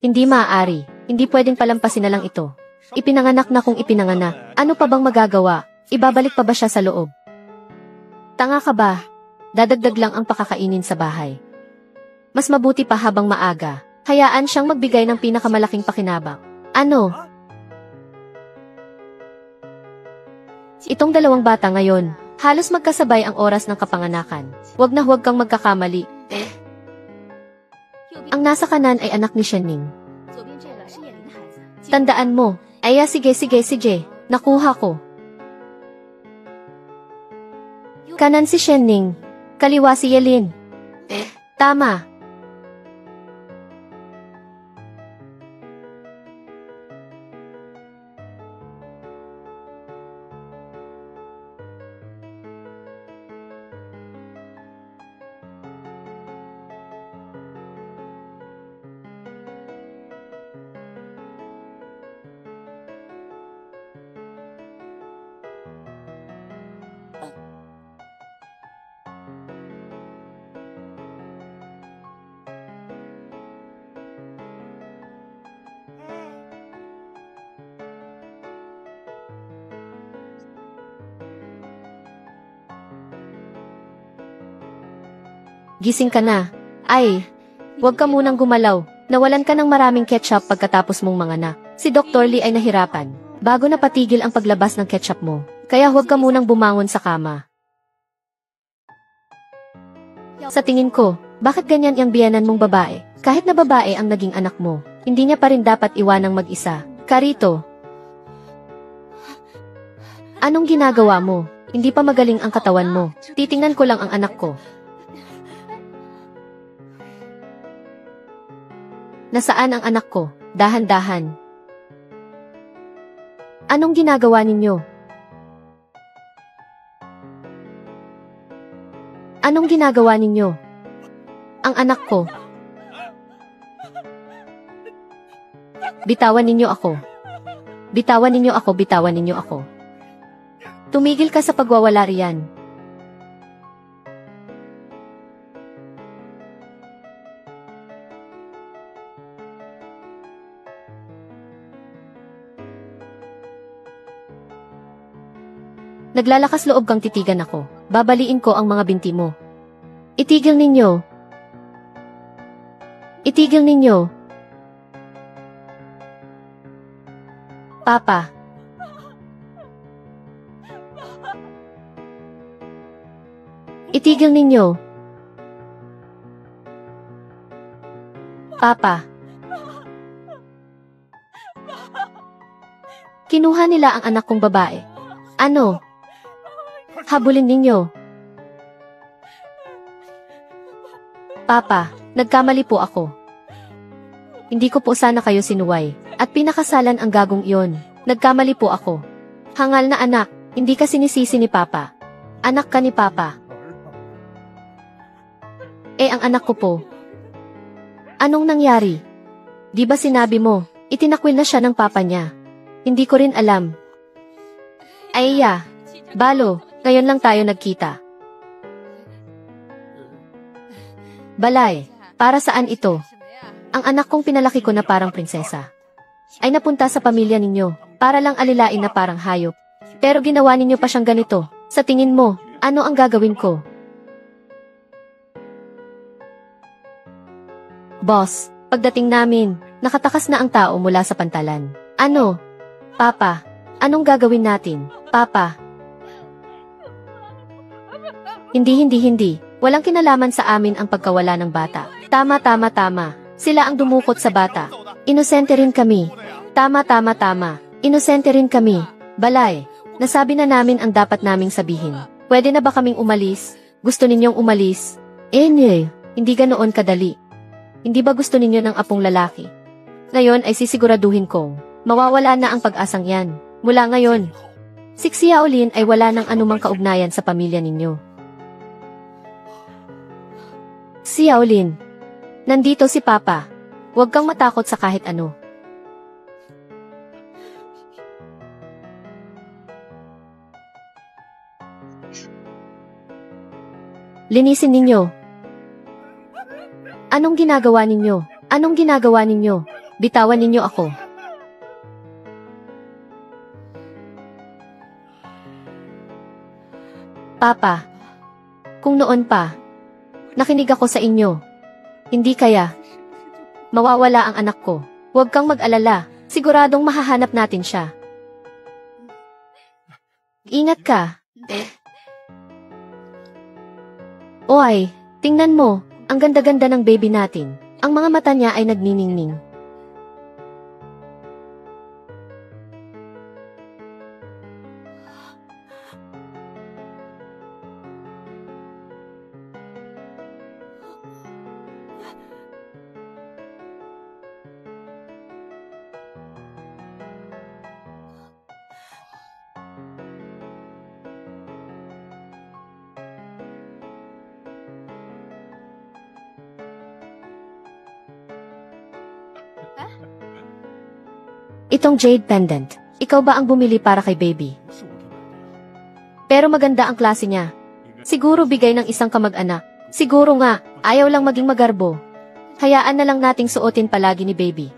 Hindi maaari. Hindi pwedeng palampasin na lang ito. Ipinanganak na kung ipinanganak. Ano pa bang magagawa? Ibabalik pa ba siya sa loob? Tanga ka ba? Dadagdag lang ang pakakainin sa bahay. Mas mabuti pa habang maaga. Hayaan siyang magbigay ng pinakamalaking pakinabang. Ano? Itong dalawang bata ngayon, halos magkasabay ang oras ng kapanganakan. Huwag na huwag kang magkakamali. Ang nasa kanan ay anak ni Shenning. Tandaan mo. Sige, nakuha ko. Kanan si Shenning. Kaliwa si Yelin. Tama. Gising ka na. Huwag ka munang gumalaw. Nawalan ka ng maraming ketchup pagkatapos mong manganak. Si Dr. Lee ay nahirapan bago napatigil ang paglabas ng ketchup mo. Kaya huwag ka munang bumangon sa kama. Sa tingin ko, bakit ganyan ang biyanan mong babae? Kahit na babae ang naging anak mo, hindi niya pa rin dapat iwanang mag-isa. Karito. Anong ginagawa mo? Hindi pa magaling ang katawan mo. Titingnan ko lang ang anak ko. Nasaan ang anak ko? Dahan-dahan. Anong ginagawa ninyo? Anong ginagawa ninyo? Ang anak ko. Bitawan ninyo ako. Bitawan ninyo ako, bitawan ninyo ako. Tumigil ka sa pagwawala riyan. Naglalakas loob kang titigan ako. Babaliin ko ang mga binti mo. Itigil ninyo. Itigil ninyo. Papa. Itigil ninyo. Papa. Kinuha nila ang anak kong babae. Ano? Habulin ninyo. Papa, nagkamali po ako. Hindi ko po sana kayo sinuway, at pinakasalan ang gagong iyon. Nagkamali po ako. Hangal na anak, hindi ka sinisisi ni Papa. Anak ka ni Papa. Ang anak ko po. Anong nangyari? Di ba sinabi mo, itinakwil na siya ng papa niya? Hindi ko rin alam. Balo. Ngayon lang tayo nagkita. Balay, para saan ito? Ang anak kong pinalaki ko na parang prinsesa ay napunta sa pamilya ninyo para lang alilain na parang hayop. Pero ginawa ninyo pa siyang ganito. Sa tingin mo, ano ang gagawin ko? Boss, pagdating namin, nakatakas na ang tao mula sa pantalan. Ano? Papa, anong gagawin natin? Papa? Hindi. Walang kinalaman sa amin ang pagkawala ng bata. Tama. Sila ang dumukot sa bata. Inosente rin kami. Tama. Inosente rin kami. Balay, nasabi na namin ang dapat naming sabihin. Pwede na ba kaming umalis? Gusto ninyong umalis? Hindi ganoon kadali. Hindi ba gusto ninyo ng apong lalaki? Ngayon ay sisiguraduhin kong mawawala na ang pag-asang yan. Mula ngayon, si Xiaolin ay wala ng anumang kaugnayan sa pamilya ninyo. Xiaolin, nandito si Papa. Huwag kang matakot sa kahit ano. Linisin ninyo. Anong ginagawa ninyo? Anong ginagawa ninyo? Bitawan ninyo ako. Papa, kung noon pa, nakinig ako sa inyo. Hindi kaya, mawawala ang anak ko. Huwag kang mag-alala, siguradong mahahanap natin siya. Ingat ka. Oy, tingnan mo, ang ganda-ganda ng baby natin. Ang mga mata niya ay nagniningning. Itong jade pendant, ikaw ba ang bumili para kay baby? Pero maganda ang klase niya. Siguro bigay ng isang kamag-anak. Siguro nga, ayaw lang maging magarbo. Hayaan na lang nating suotin palagi ni baby.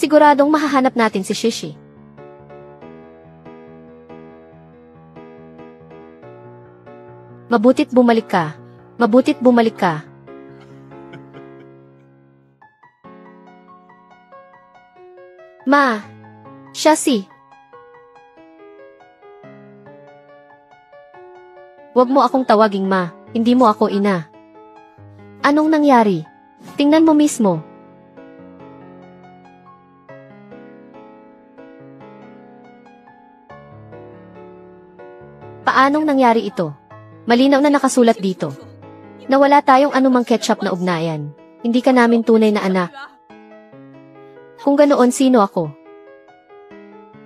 Siguradong mahahanap natin si Shishi. Mabuti't bumalik ka. Mabuti't bumalik ka. Ma, siya si. Huwag mo akong tawaging ma, hindi mo ako ina. Anong nangyari? Tingnan mo mismo. Paanong nangyari ito? Malinaw na nakasulat dito. Na wala tayong anumang ketchup na ugnayan. Hindi ka namin tunay na anak. Kung ganoon, sino ako?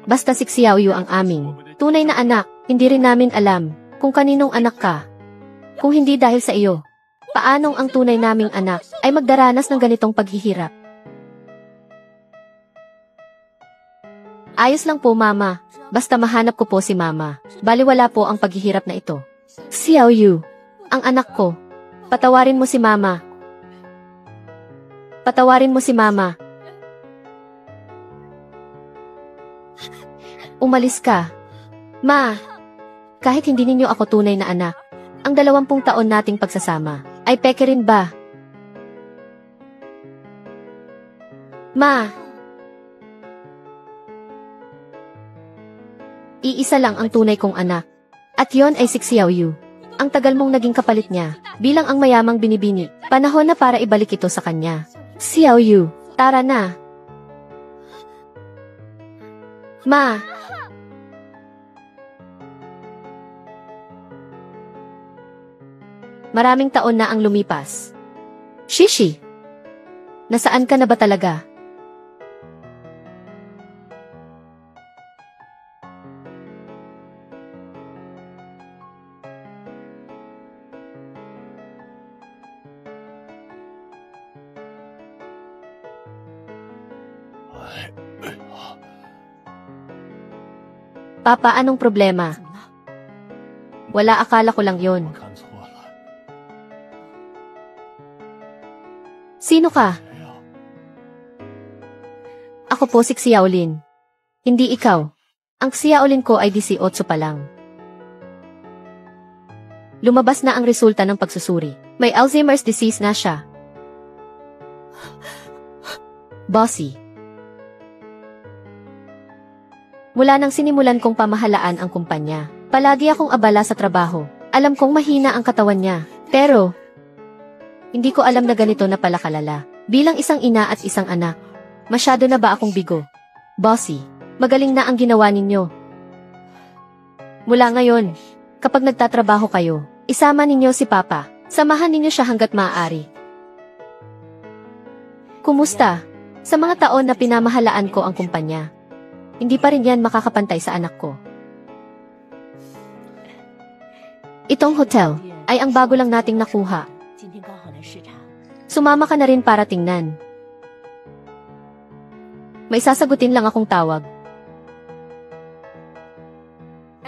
Basta si Xiaoyu ang aming tunay na anak, hindi rin namin alam kung kaninong anak ka. Kung hindi dahil sa iyo, paanong ang tunay naming anak ay magdaranas ng ganitong paghihirap? Ayos lang po, Mama. Basta mahanap ko po si Mama. Baliwala po ang paghihirap na ito. Xiaoyu, ang anak ko. Patawarin mo si Mama. Patawarin mo si Mama. Umalis ka. Ma, kahit hindi ninyo ako tunay na anak, ang 20 taon nating pagsasama, ay peke rin ba? Ma, iisa lang ang tunay kong anak. At yon ay si Xiaoyu. Ang tagal mong naging kapalit niya, bilang ang mayamang binibini. Panahon na para ibalik ito sa kanya. Xiaoyu, tara na. Ma. Maraming taon na ang lumipas. Shishi, nasaan ka na ba talaga? Papa, anong problema? Wala, akala ko lang yon. Sino ka? Ako po si Xiaolin. Hindi ikaw. Ang Xiaolin ko ay 18 pa lang. Lumabas na ang resulta ng pagsusuri. May Alzheimer's disease na siya. Bossy. Mula nang sinimulan kong pamahalaan ang kumpanya, palagi akong abala sa trabaho. Alam kong mahina ang katawan niya, pero hindi ko alam na ganito na pala kalala. Bilang isang ina at isang anak, masyado na ba akong bigo? Bossy, magaling na ang ginawa ninyo. Mula ngayon, kapag nagtatrabaho kayo, isama ninyo si Papa. Samahan ninyo siya hanggat maaari. Kumusta? Sa mga taon na pinamahalaan ko ang kumpanya, hindi pa rin yan makakapantay sa anak ko. Itong hotel ay ang bago lang nating nakuha. Sumama ka na rin para tingnan. May sasagutin lang akong tawag.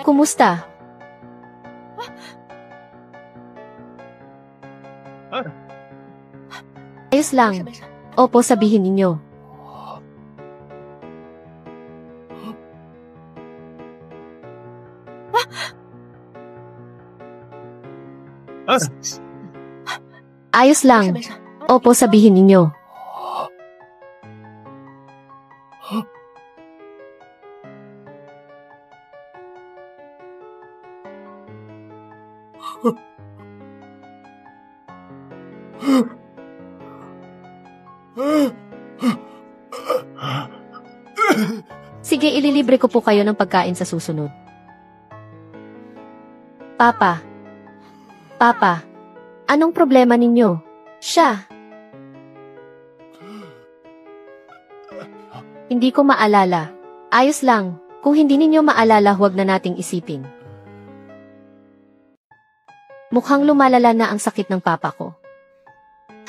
Kumusta? Ayos lang. Opo, sabihin ninyo. Ayos lang. Opo, sabihin ninyo. Sige, ililibre ko po kayo ng pagkain sa susunod. Papa. Papa. Anong problema ninyo? Siya. Hindi ko maalala. Ayos lang. Kung hindi ninyo maalala, huwag na nating isipin. Mukhang lumalala na ang sakit ng papa ko.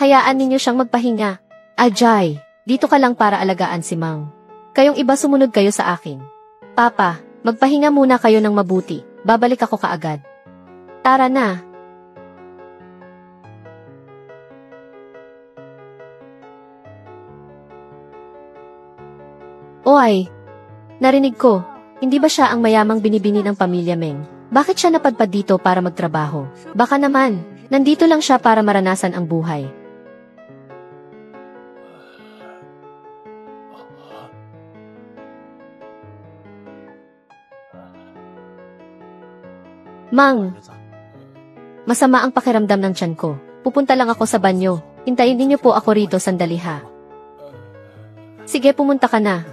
Hayaan ninyo siyang magpahinga. Ajay, dito ka lang para alagaan si Mang. Kayong iba sumunod kayo sa akin. Papa, magpahinga muna kayo ng mabuti. Babalik ako kaagad. Tara na. Oy, narinig ko. Hindi ba siya ang mayamang binibini ng pamilya Meng? Bakit siya napadpad dito para magtrabaho? Baka naman, nandito lang siya para maranasan ang buhay. Mang, masama ang pakiramdam ng tiyan ko. Pupunta lang ako sa banyo. Hintayin niyo po ako rito sandali ha. Sige, pumunta ka na.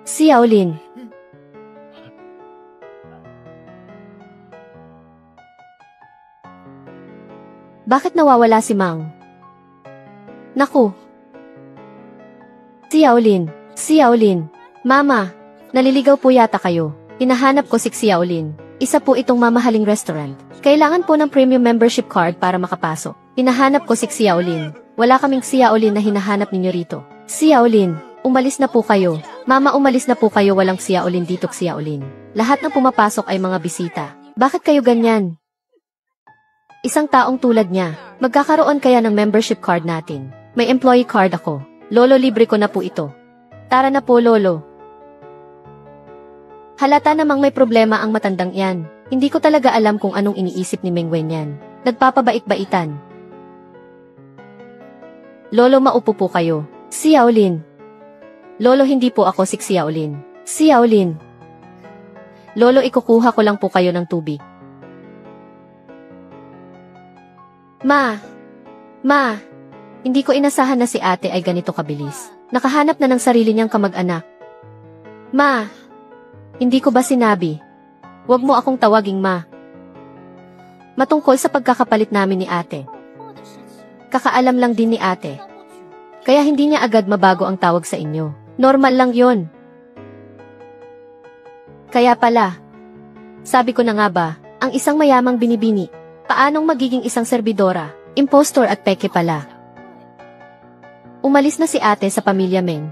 Si Yaolin. Bakit nawawala si Mang? Naku. Si Yaolin. Si Yaolin. Mama, naliligaw po yata kayo. Hinahanap ko si Yaolin. Isa po itong mamahaling restaurant. Kailangan po ng premium membership card para makapasok. Hinahanap ko si Yaolin. Wala kaming si Yaolin na hinahanap ninyo rito. Si Yaolin, umalis na po kayo. Mama, umalis na po kayo, walang si Yaolin dito si Yaolin. Lahat ng pumapasok ay mga bisita. Bakit kayo ganyan? Isang taong tulad niya, magkakaroon kaya ng membership card natin. May employee card ako. Lolo, libre ko na po ito. Tara na po, Lolo. Halata namang may problema ang matandang yan. Hindi ko talaga alam kung anong iniisip ni Meng Wen yan. Nagpapabait-baitan. Lolo, maupo po kayo. Si Yaolin. Lolo, hindi po ako si Yaolin. Si Yaolin. Lolo, ikukuha ko lang po kayo ng tubig. Ma. Hindi ko inasahan na si ate ay ganito kabilis. Nakahanap na ng sarili niyang kamag-anak. Ma. Hindi ko ba sinabi? Huwag mo akong tawaging ma. Matungkol sa pagkakapalit namin ni ate. Kakaalam lang din ni ate. Kaya hindi niya agad mabago ang tawag sa inyo. Normal lang yon. Kaya pala, sabi ko na nga ba, ang isang mayamang binibini, paanong magiging isang serbidora, impostor at peke pala. Umalis na si ate sa pamilya Meng.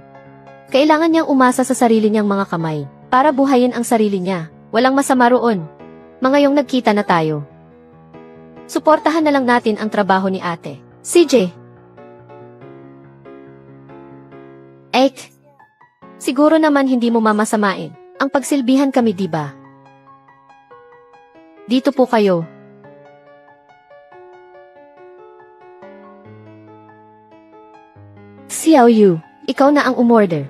Kailangan niyang umasa sa sarili niyang mga kamay, para buhayin ang sarili niya. Walang masama roon. Ngayong nagkita na tayo. Suportahan na lang natin ang trabaho ni ate. CJ. Siguro naman hindi mo mamasamain. Ang pagsilbihan kami, diba? Dito po kayo. Xiao Yu, ikaw na ang umorder.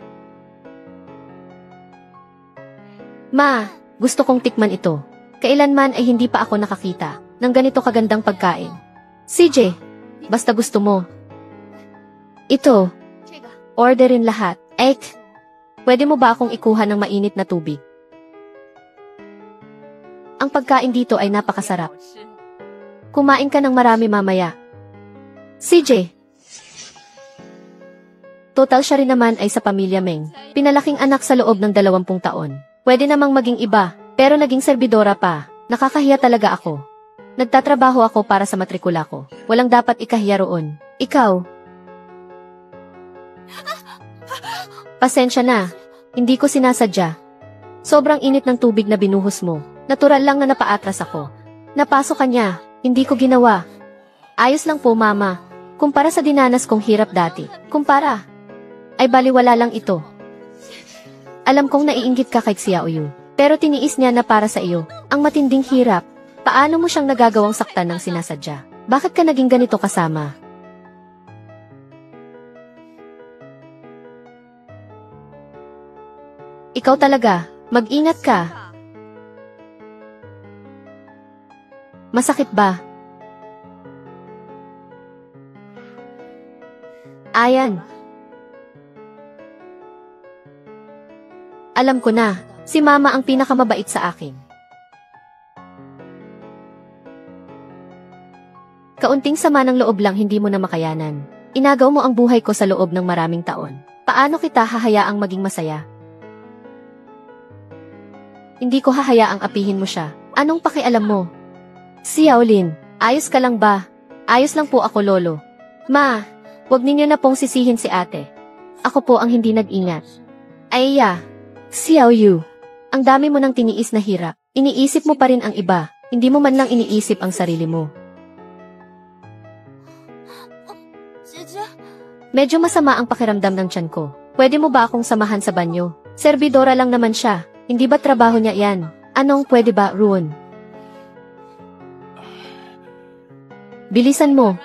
Ma, gusto kong tikman ito. Kailanman ay hindi pa ako nakakita ng ganito kagandang pagkain. CJ, basta gusto mo. Ito. Orderin lahat. Pwede mo ba akong ikuha ng mainit na tubig? Ang pagkain dito ay napakasarap. Kumain ka ng marami mamaya. CJ. Total siya rin naman ay sa pamilya Meng. Pinalaking anak sa loob ng 20 taon. Pwede namang maging iba, pero naging serbidora pa. Nakakahiya talaga ako. Nagtatrabaho ako para sa matrikula ko. Walang dapat ikahiya roon. Ikaw. Pasensya na. Hindi ko sinasadya. Sobrang init ng tubig na binuhos mo. Natural lang na napaatras ako. Napasok ka niya. Hindi ko ginawa. Ayos lang po, Mama. Kumpara sa dinanas kong hirap dati. Kumpara. Ay baliwala lang ito. Alam kong naiinggit ka kay Xiaoyu. Pero tiniis niya na para sa iyo. Ang matinding hirap. Paano mo siyang nagagawang saktan ng sinasadya? Bakit ka naging ganito kasama? Ikaw talaga. Mag-ingat ka. Masakit ba? Ayan. Alam ko na, si Mama ang pinakamabait sa akin. Kaunting sama ng loob lang hindi mo na makayanan. Inagaw mo ang buhay ko sa loob ng maraming taon. Paano kita hahayaang maging masaya? Hindi ko hahayaang apihin mo siya. Anong pakialam mo? Xiaolin, ayos ka lang ba? Ayos lang po ako, Lolo. Ma, wag ninyo na pong sisihin si ate. Ako po ang hindi nag-ingat. Ayya, Xiaoyu, ang dami mo nang tiniis na hirap. Iniisip mo pa rin ang iba. Hindi mo man lang iniisip ang sarili mo. Medyo masama ang pakiramdam ng tiyan ko. Pwede mo ba akong samahan sa banyo? Servidora lang naman siya. Hindi ba trabaho niya yan? Anong pwede ba, Ruon? Bilisan mo.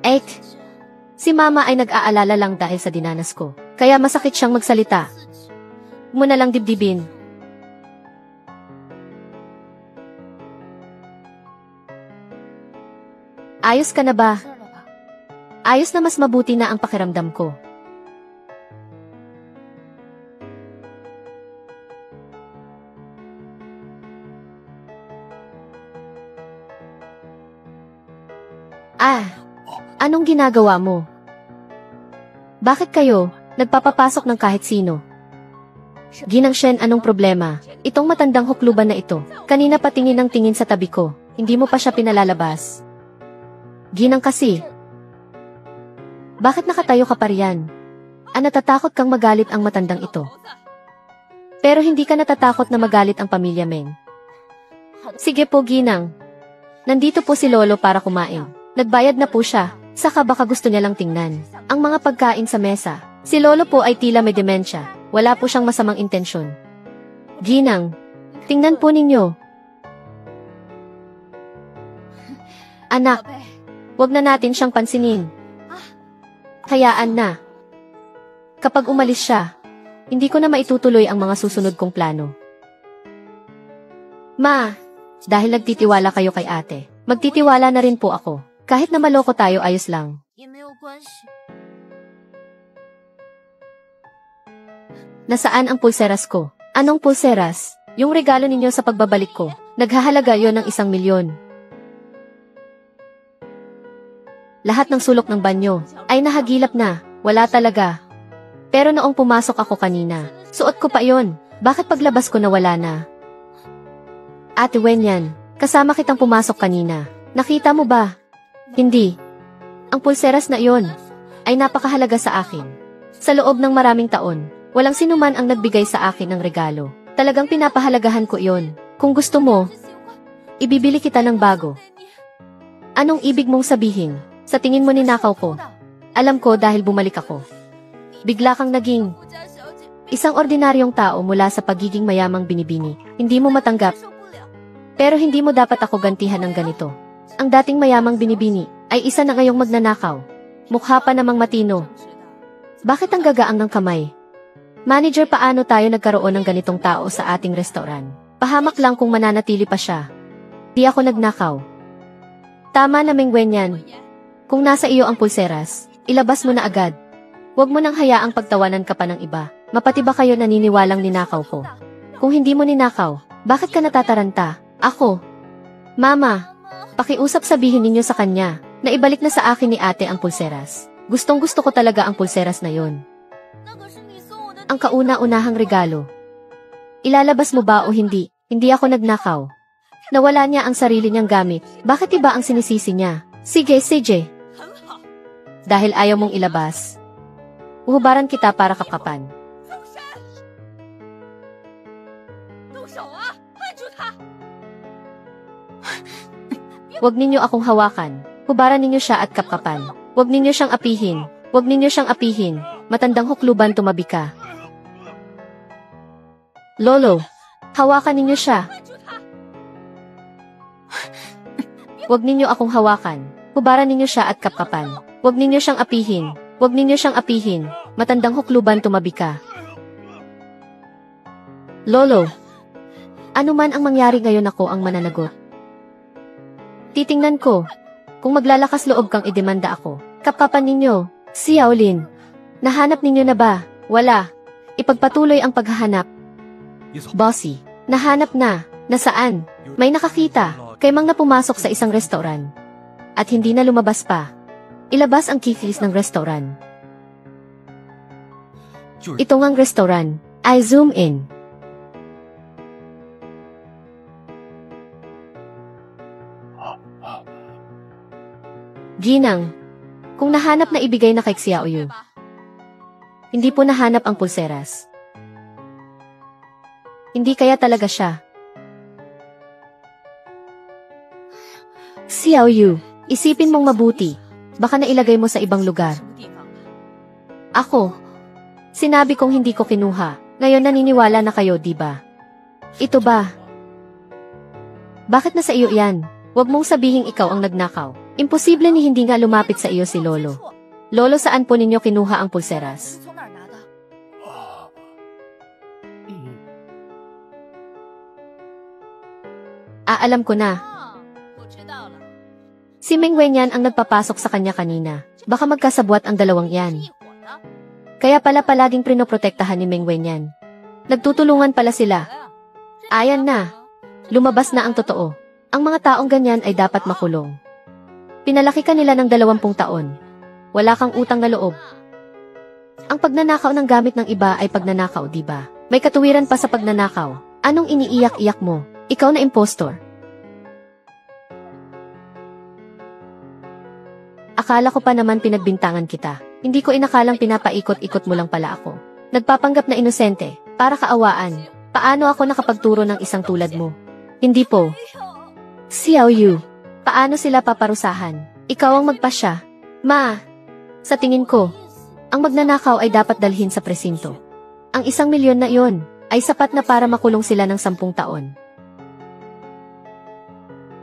Ek. Si Mama ay nag-aalala lang dahil sa dinanas ko. Kaya masakit siyang magsalita. Huwag mo na lang dibdibin. Ayos ka na ba? Ayos na, mas mabuti na ang pakiramdam ko. Anong ginagawa mo? Bakit kayo nagpapapasok ng kahit sino? Ginang Shen, anong problema? Itong matandang hukluban na ito. Kanina patingin ng tingin sa tabi ko. Hindi mo pa siya pinalalabas. Ginang kasi. Bakit nakatayo ka pa riyan? Natatakot kang magalit ang matandang ito. Pero hindi ka natatakot na magalit ang pamilya Meng. Sige po, Ginang. Nandito po si Lolo para kumain. Nagbayad na po siya. Saka baka gusto niya lang tingnan ang mga pagkain sa mesa. Si Lolo po ay tila may demensya. Wala po siyang masamang intensyon. Ginang, tingnan po ninyo. Anak, wag na natin siyang pansinin. Hayaan na. Kapag umalis siya, hindi ko na maitutuloy ang mga susunod kong plano. Ma, dahil nagtitiwala kayo kay ate, magtitiwala na rin po ako. Kahit na maloko tayo, ayos lang. Nasaan ang pulseras ko? Anong pulseras? Yung regalo ninyo sa pagbabalik ko. Naghahalaga yon ng 1 milyon. Lahat ng sulok ng banyo ay nahagilap na. Wala talaga. Pero noong pumasok ako kanina, suot ko pa yon. Bakit paglabas ko nawala na? Ate Wenyan, kasama kitang pumasok kanina. Nakita mo ba? Hindi. Ang pulseras na iyon ay napakahalaga sa akin. Sa loob ng maraming taon, walang sinuman ang nagbigay sa akin ng regalo. Talagang pinapahalagahan ko iyon. Kung gusto mo, ibibili kita ng bago. Anong ibig mong sabihin? Sa tingin mo ninakaw ko? Alam ko dahil bumalik ako. Bigla kang naging isang ordinaryong tao mula sa pagiging mayamang binibini. Hindi mo matanggap. Pero hindi mo dapat ako gantihan ng ganito. Ang dating mayamang binibini ay isa na ngayong magnanakaw. Mukha pa namang matino. Bakit ang gagaang ng kamay? Manager, paano tayo nagkaroon ng ganitong tao sa ating restaurant? Pahamak lang kung mananatili pa siya. Di ako nagnakaw. Tama na, Meng Wenyan. Kung nasa iyo ang pulseras, ilabas mo na agad. Huwag mo nang hayaang pagtawanan ka pa ng iba. Mapati ba kayo naniniwalang ninakaw ko? Kung hindi mo ninakaw, bakit ka natataranta? Ako. Mama, pakiusap, sabihin ninyo sa kanya Naibalik na sa akin ni ate ang pulseras. Gustong-gusto ko talaga ang pulseras na yon. Ang kauna-unahang regalo. Ilalabas mo ba o hindi? Hindi ako nagnakaw. Nawala niya ang sarili niyang gamit. Bakit iba ang sinisisi niya? Sige, sige. Dahil ayaw mong ilabas. Uhubaran kita para kapkapan. Huwag ninyo akong hawakan. Hubaran ninyo siya at kapkapan. Huwag ninyo siyang apihin. Huwag ninyo siyang apihin. Matandang hukluban, tumabi ka. Lolo, hawakan ninyo siya. Huwag ninyo akong hawakan. Hubaran ninyo siya at kapkapan. Huwag ninyo siyang apihin. Huwag ninyo siyang apihin. Matandang hukluban, tumabi ka. Lolo, ano man ang mangyari ngayon, ako ang mananagot. Titingnan ko. Kung maglalakas loob kang idemanda ako. Kapkapan ninyo. Xiaolin. Nahanap ninyo na ba? Wala. Ipagpatuloy ang paghahanap. Bossy. Nahanap na. Nasaan? May nakakita. Kay Mang na pumasok sa isang restaurant. At hindi na lumabas pa. Ilabas ang keycase ng restaurant. Ito ngang restaurant. I zoom in. Ginang, kung nahanap na ibigay na kay Xiaoyu. Hindi po nahanap ang pulseras. Hindi kaya talaga siya. Xiaoyu, isipin mong mabuti. Baka nailagay mo sa ibang lugar. Ako. Sinabi kong hindi ko kinuha. Ngayon naniniwala na kayo, di ba? Ito ba? Bakit nasa iyo yan? Huwag mong sabihing ikaw ang nagnakaw. Imposible ni hindi nga lumapit sa iyo si Lolo. Lolo, saan po ninyo kinuha ang pulseras? Alam ko na. Si Meng Wenyan ang nagpapasok sa kanya kanina. Baka magkasabwat ang dalawang yan. Kaya pala palaging prinoprotektahan ni Meng Wenyan. Nagtutulungan pala sila. Ayan na. Lumabas na ang totoo. Ang mga taong ganyan ay dapat makulong. Pinalaki ka nila ng 20 taon. Wala kang utang na loob. Ang pagnanakaw ng gamit ng iba ay pagnanakaw, di ba? May katuwiran pa sa pagnanakaw. Anong iniiyak-iyak mo? Ikaw na impostor. Akala ko pa naman pinagbintangan kita. Hindi ko inakalang pinapaikot-ikot mo lang pala ako. Nagpapanggap na inosente, para kaawaan. Paano ako nakapagturo ng isang tulad mo? Hindi po. Xiaoyu, paano sila paparusahan? Ikaw ang magpasya. Ma, sa tingin ko, ang magnanakaw ay dapat dalhin sa presinto. Ang 1,000,000 na iyon ay sapat na para makulong sila ng 10 taon.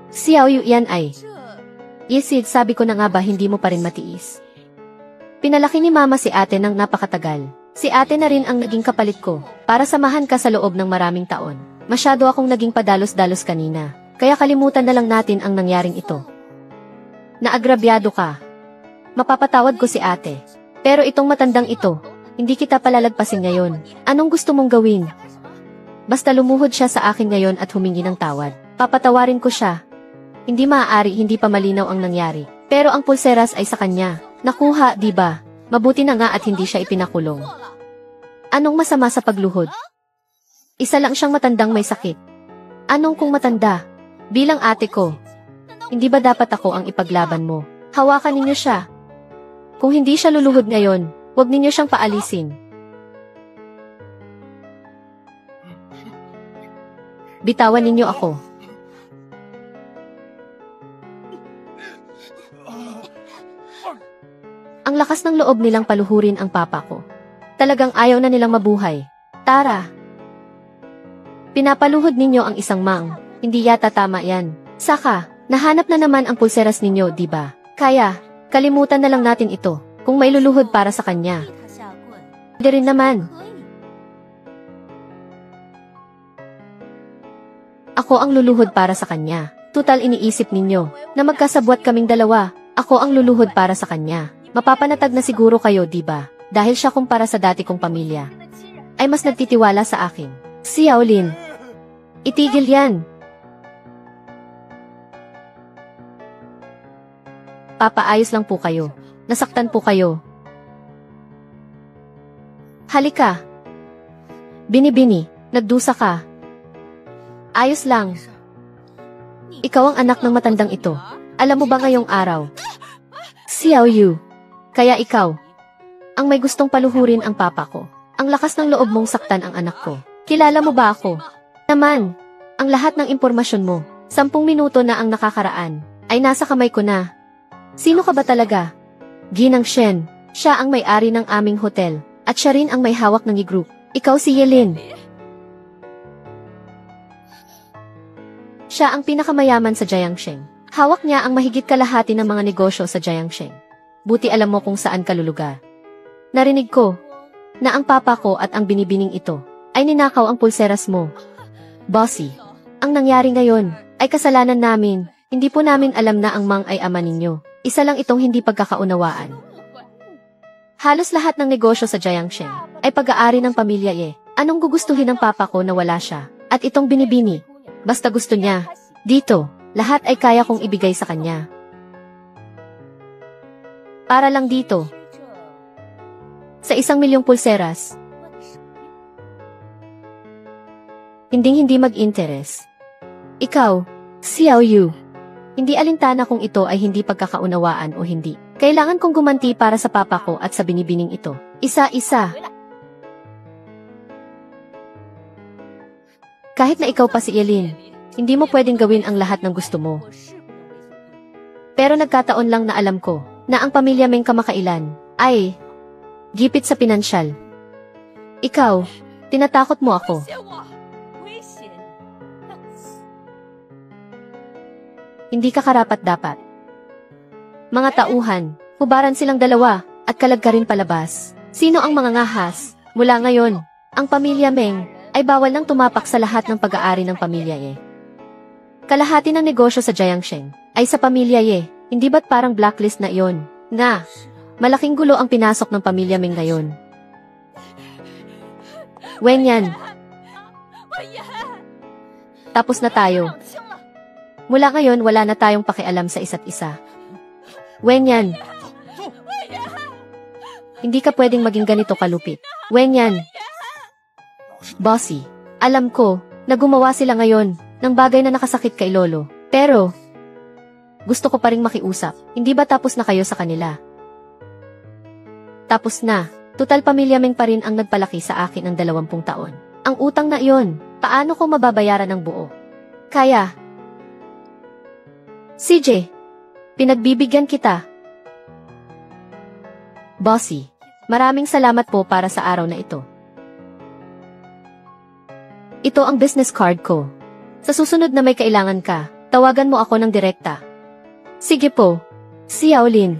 Xiaoyu, yan ay. Yesid, sabi ko na nga ba hindi mo pa rin matiis? Pinalaki ni Mama si ate ng napakatagal. Si ate na rin ang naging kapalit ko para samahan ka sa loob ng maraming taon. Masyado akong naging padalos-dalos kanina. Kaya kalimutan na lang natin ang nangyaring ito. Naagrabyado ka. Mapapatawad ko si ate. Pero itong matandang ito, hindi kita palalagpasin ngayon. Anong gusto mong gawin? Basta lumuhod siya sa akin ngayon at humingi ng tawad. Papatawarin ko siya. Hindi maaari, hindi pa malinaw ang nangyari. Pero ang pulseras ay sa kanya. Nakuha, di ba? Mabuti na nga at hindi siya ipinakulong. Anong masama sa pagluhod? Isa lang siyang matandang may sakit. Anong kung matanda? Bilang ate ko, hindi ba dapat ako ang ipaglaban mo? Hawakan ninyo siya. Kung hindi siya luluhod ngayon, huwag ninyo siyang paalisin. Bitawan ninyo ako. Ang lakas ng loob nilang paluhurin ang papa ko. Talagang ayaw na nilang mabuhay. Tara. Pinapaluhod ninyo ang isang mang. Hindi yata tama yan. Saka, nahanap na naman ang pulseras ninyo, di ba? Kaya, kalimutan na lang natin ito, kung may luluhod para sa kanya. Hindi rin naman. Ako ang luluhod para sa kanya. Tutal iniisip ninyo, na magkasabwat kaming dalawa, ako ang luluhod para sa kanya. Mapapanatag na siguro kayo, di ba? Dahil siya kumpara sa dati kong pamilya, ay mas nagtitiwala sa akin. Xiaolin, itigil yan. Papaayos lang po kayo. Nasaktan po kayo. Halika. Binibini, nagdusa ka. Ayos lang. Ikaw ang anak ng matandang ito. Alam mo ba ngayong araw? Xiao Yu. Kaya ikaw, ang may gustong paluhurin ang papa ko. Ang lakas ng loob mong saktan ang anak ko. Kilala mo ba ako? Naman, ang lahat ng impormasyon mo, 10 minuto na ang nakakaraan, ay nasa kamay ko na. Sino ka ba talaga? Ginang Shen, siya ang may-ari ng aming hotel, at siya rin ang may hawak ng e-group. Ikaw si Yelin. Siya ang pinakamayaman sa Jiangsheng. Hawak niya ang mahigit kalahati ng mga negosyo sa Jiangsheng. Buti alam mo kung saan ka lulugar. Narinig ko na ang papa ko at ang binibining ito ay ninakaw ang pulseras mo. Bossy, ang nangyari ngayon ay kasalanan namin. Hindi po namin alam na ang Mang ay ama ninyo. Isa lang itong hindi pagkakaunawaan. Halos lahat ng negosyo sa Jiangsheng ay pag-aari ng pamilya Ye. Anong gugustuhin ng papa ko na wala siya? At itong binibini, basta gusto niya. Dito, lahat ay kaya kong ibigay sa kanya. Para lang dito. Sa 1,000,000 pulseras. Hinding-hindi mag-interes. Ikaw, Xiao Yu. Hindi alintana kung ito ay hindi pagkakaunawaan o hindi. Kailangan kong gumanti para sa papa ko at sa binibining ito. Isa-isa. Kahit na ikaw pa si Yelin, hindi mo pwedeng gawin ang lahat ng gusto mo. Pero nagkataon lang na alam ko na ang pamilya Meng kamakailan ay gipit sa pinansyal. Ikaw, tinatakot mo ako. Hindi ka karapat-dapat. Mga tauhan, hubaran silang dalawa, at kalag ka rin palabas. Sino ang mga ngahas? Mula ngayon, ang pamilya Meng ay bawal nang tumapak sa lahat ng pag-aari ng pamilya Ye. Kalahati ng negosyo sa Jiangsheng ay sa pamilya Ye. Hindi ba't parang blacklist na iyon? Na, malaking gulo ang pinasok ng pamilya Meng ngayon. Wenyan. Tapos na tayo. Mula ngayon, wala na tayong pakialam sa isa't isa. Wenyan. Hindi ka pwedeng maging ganito kalupit. Wenyan. Bossy, alam ko na gumawa sila ngayon ng bagay na nakasakit kay Lolo. Pero, gusto ko pa ring makiusap. Hindi ba tapos na kayo sa kanila? Tapos na. Tutal pamilya Meng pa rin ang nagpalaki sa akin ng 20 taon. Ang utang na iyon, paano ko mababayaran ng buo? Kaya, CJ, pinagbibigyan kita. Bossy, maraming salamat po para sa araw na ito. Ito ang business card ko. Sa susunod na may kailangan ka, tawagan mo ako ng direkta. Sige po, Xiao Lin.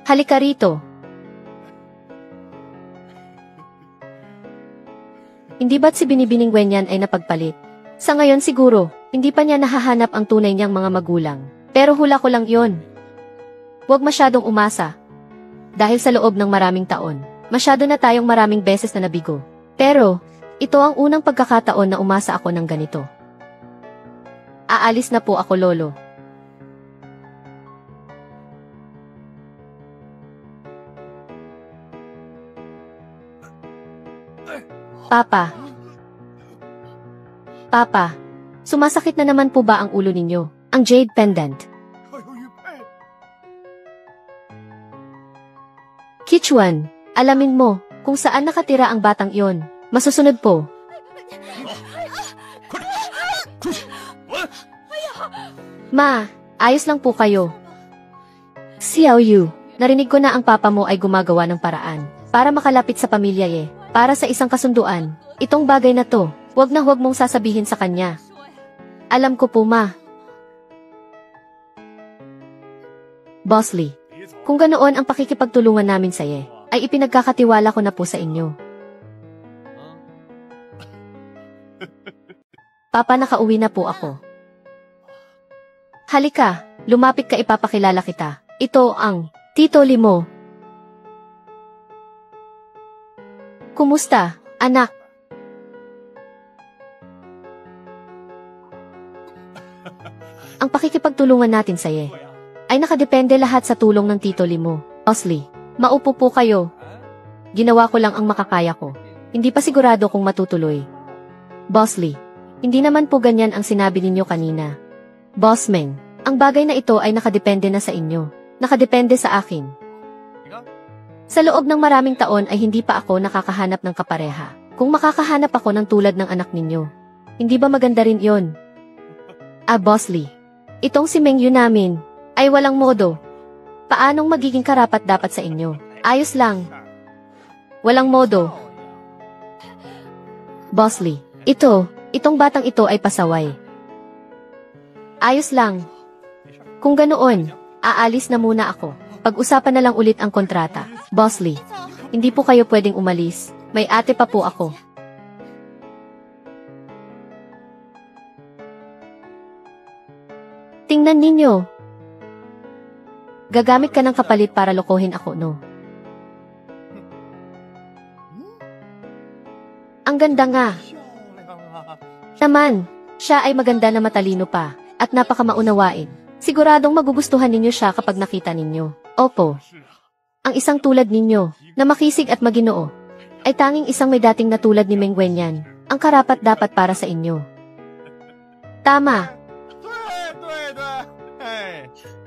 Halika rito. Hindi ba't si Binibining Wenyan ay napagpalit? Sa ngayon siguro, hindi pa niya nahahanap ang tunay niyang mga magulang. Pero hula ko lang yon. Huwag masyadong umasa. Dahil sa loob ng maraming taon, masyado na tayong maraming beses na nabigo. Pero, ito ang unang pagkakataon na umasa ako ng ganito. Aalis na po ako, Lolo. Papa. Papa, sumasakit na naman po ba ang ulo ninyo? Ang jade pendant. Kichuan, alamin mo kung saan nakatira ang batang iyon. Masusunod po. Ma, ayos lang po kayo. Xiao Yu, narinig ko na ang papa mo ay gumagawa ng paraan para makalapit sa pamilya Ye. Para sa isang kasunduan, itong bagay na to, huwag na huwag mong sasabihin sa kanya. Alam ko po, Ma. Boss Lee, kung ganoon ang pakikipagtulungan namin sa Ye, ay ipinagkakatiwala ko na po sa inyo. Papa, nakauwi na po ako. Halika, lumapit ka, ipapakilala kita. Ito ang Tito Limo. Kumusta, anak? Ang pakikipagtulungan natin sa Ye ay nakadepende lahat sa tulong ng Tito Limo. Bosley, maupo po kayo. Ginawa ko lang ang makakaya ko. Hindi pa sigurado kung matutuloy. Bosley, hindi naman po ganyan ang sinabi ninyo kanina. Boss Meng, ang bagay na ito ay nakadepende na sa inyo. Nakadepende sa akin. Sa loob ng maraming taon ay hindi pa ako nakakahanap ng kapareha. Kung makakahanap ako ng tulad ng anak ninyo, hindi ba maganda rin yon? Bosley, itong si Meng Yu namin, ay walang modo. Paanong magiging karapat-dapat sa inyo? Ayos lang. Walang modo. Bosley, itong batang ito ay pasaway. Ayos lang. Kung ganoon, aalis na muna ako. Pag-usapan na lang ulit ang kontrata. Bosley, hindi po kayo pwedeng umalis. May ate pa po ako. Tingnan ninyo. Gagamit ka ng kapalit para lokohin ako, no? Ang ganda nga. Naman, siya ay maganda na matalino pa, at napakamaunawain. Siguradong magugustuhan ninyo siya kapag nakita ninyo. Opo. Ang isang tulad ninyo, na makisig at maginoo, ay tanging isang may dating na tulad ni Meng Wenyan, ang karapat-dapat para sa inyo. Tama.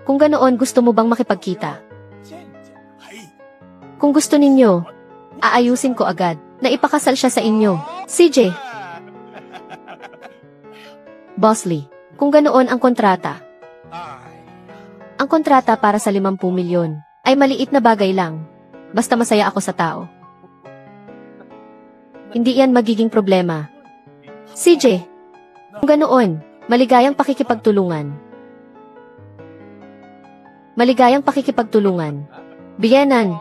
Kung ganoon, gusto mo bang makipagkita? Kung gusto ninyo, aayusin ko agad na ipakasal siya sa inyo. CJ. Bosley, kung ganoon ang kontrata. Ang kontrata para sa 50 milyon ay maliit na bagay lang. Basta masaya ako sa tao. Hindi yan magiging problema. CJ, kung ganoon, maligayang pakikipagtulungan. Maligayang pakikipagtulungan. Biyenan.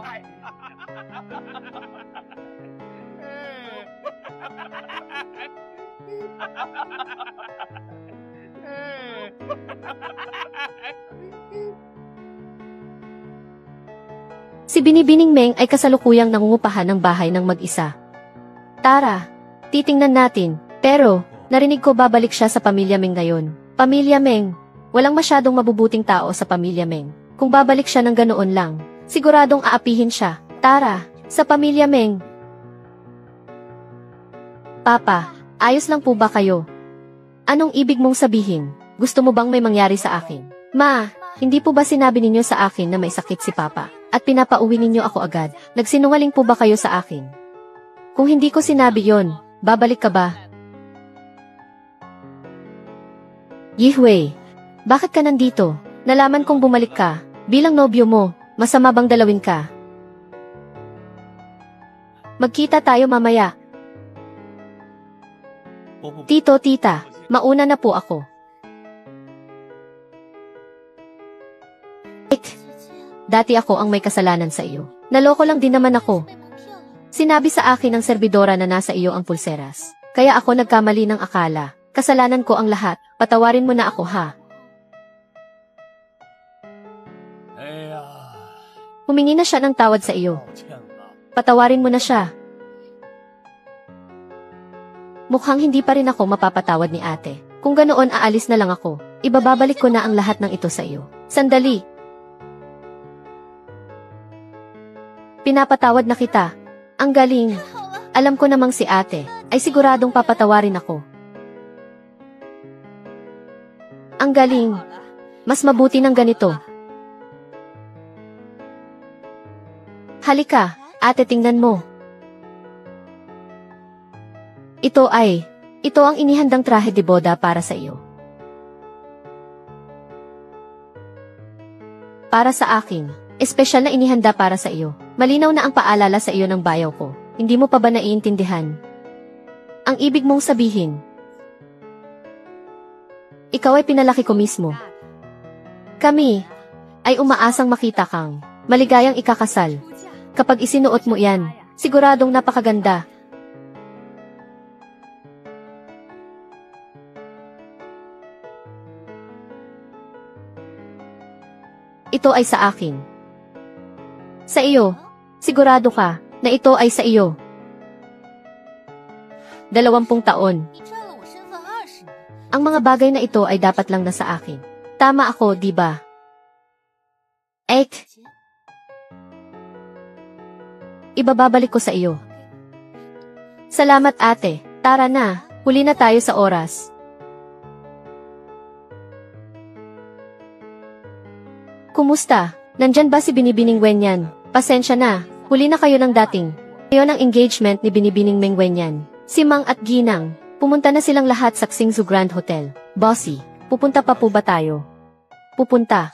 Si Binibining Meng ay kasalukuyang nangungupahan ng bahay ng mag-isa. Tara, titingnan natin. Pero, narinig ko babalik siya sa Pamilya Meng ngayon. Pamilya Meng, walang masyadong mabubuting tao sa Pamilya Meng. Kung babalik siya ng ganoon lang, siguradong aapihin siya. Tara, sa Pamilya Meng. Papa, ayos lang po ba kayo? Anong ibig mong sabihin? Gusto mo bang may mangyari sa akin? Ma, hindi po ba sinabi ninyo sa akin na may sakit si Papa? At pinapauwi ninyo ako agad. Nagsinungaling po ba kayo sa akin? Kung hindi ko sinabi yon, babalik ka ba? Yihwei, bakit ka nandito? Nalaman kong bumalik ka. Bilang nobyo mo, masama bang dalawin ka? Magkita tayo mamaya. Tito, tita, mauna na po ako. Dati ako ang may kasalanan sa iyo. Naloko lang din naman ako. Sinabi sa akin ng serbidora na nasa iyo ang pulseras. Kaya ako nagkamali ng akala. Kasalanan ko ang lahat. Patawarin mo na ako, ha? Humingi na siya ng tawad sa iyo. Patawarin mo na siya. Mukhang hindi pa rin ako mapapatawad ni ate. Kung ganoon, aalis na lang ako. Ibababalik ko na ang lahat ng ito sa iyo. Sandali. Pinapatawad na kita. Ang galing. Alam ko namang si ate ay siguradong papatawarin ako. Ang galing. Mas mabuti ng ganito. Halika, ate, tingnan mo. Ito ang inihandang trahe de boda para sa iyo. Para sa akin, espesyal na inihanda para sa iyo. Malinaw na ang paalala sa iyo ng bayaw ko. Hindi mo pa ba naiintindihan? Ang ibig mong sabihin, ikaw ay pinalaki ko mismo. Kami ay umaasang makita kang maligayang ikakasal. Kapag isinuot mo yan, siguradong napakaganda. Ito ay sa akin. Sa iyo, sigurado ka na ito ay sa iyo. 20 taon. Ang mga bagay na ito ay dapat lang na sa akin. Tama ako, di ba? Ek! Ibababalik ko sa iyo. Salamat ate, tara na, huli na tayo sa oras. Kumusta? Nandyan ba si Binibining Wenyan? Pasensya na, huli na kayo ng dating. Ngayon ang engagement ni Binibining Meng Wenyan. Si Mang at Ginang, pumunta na silang lahat sa Xingzhou Grand Hotel. Bossy, pupunta pa po ba tayo? Pupunta.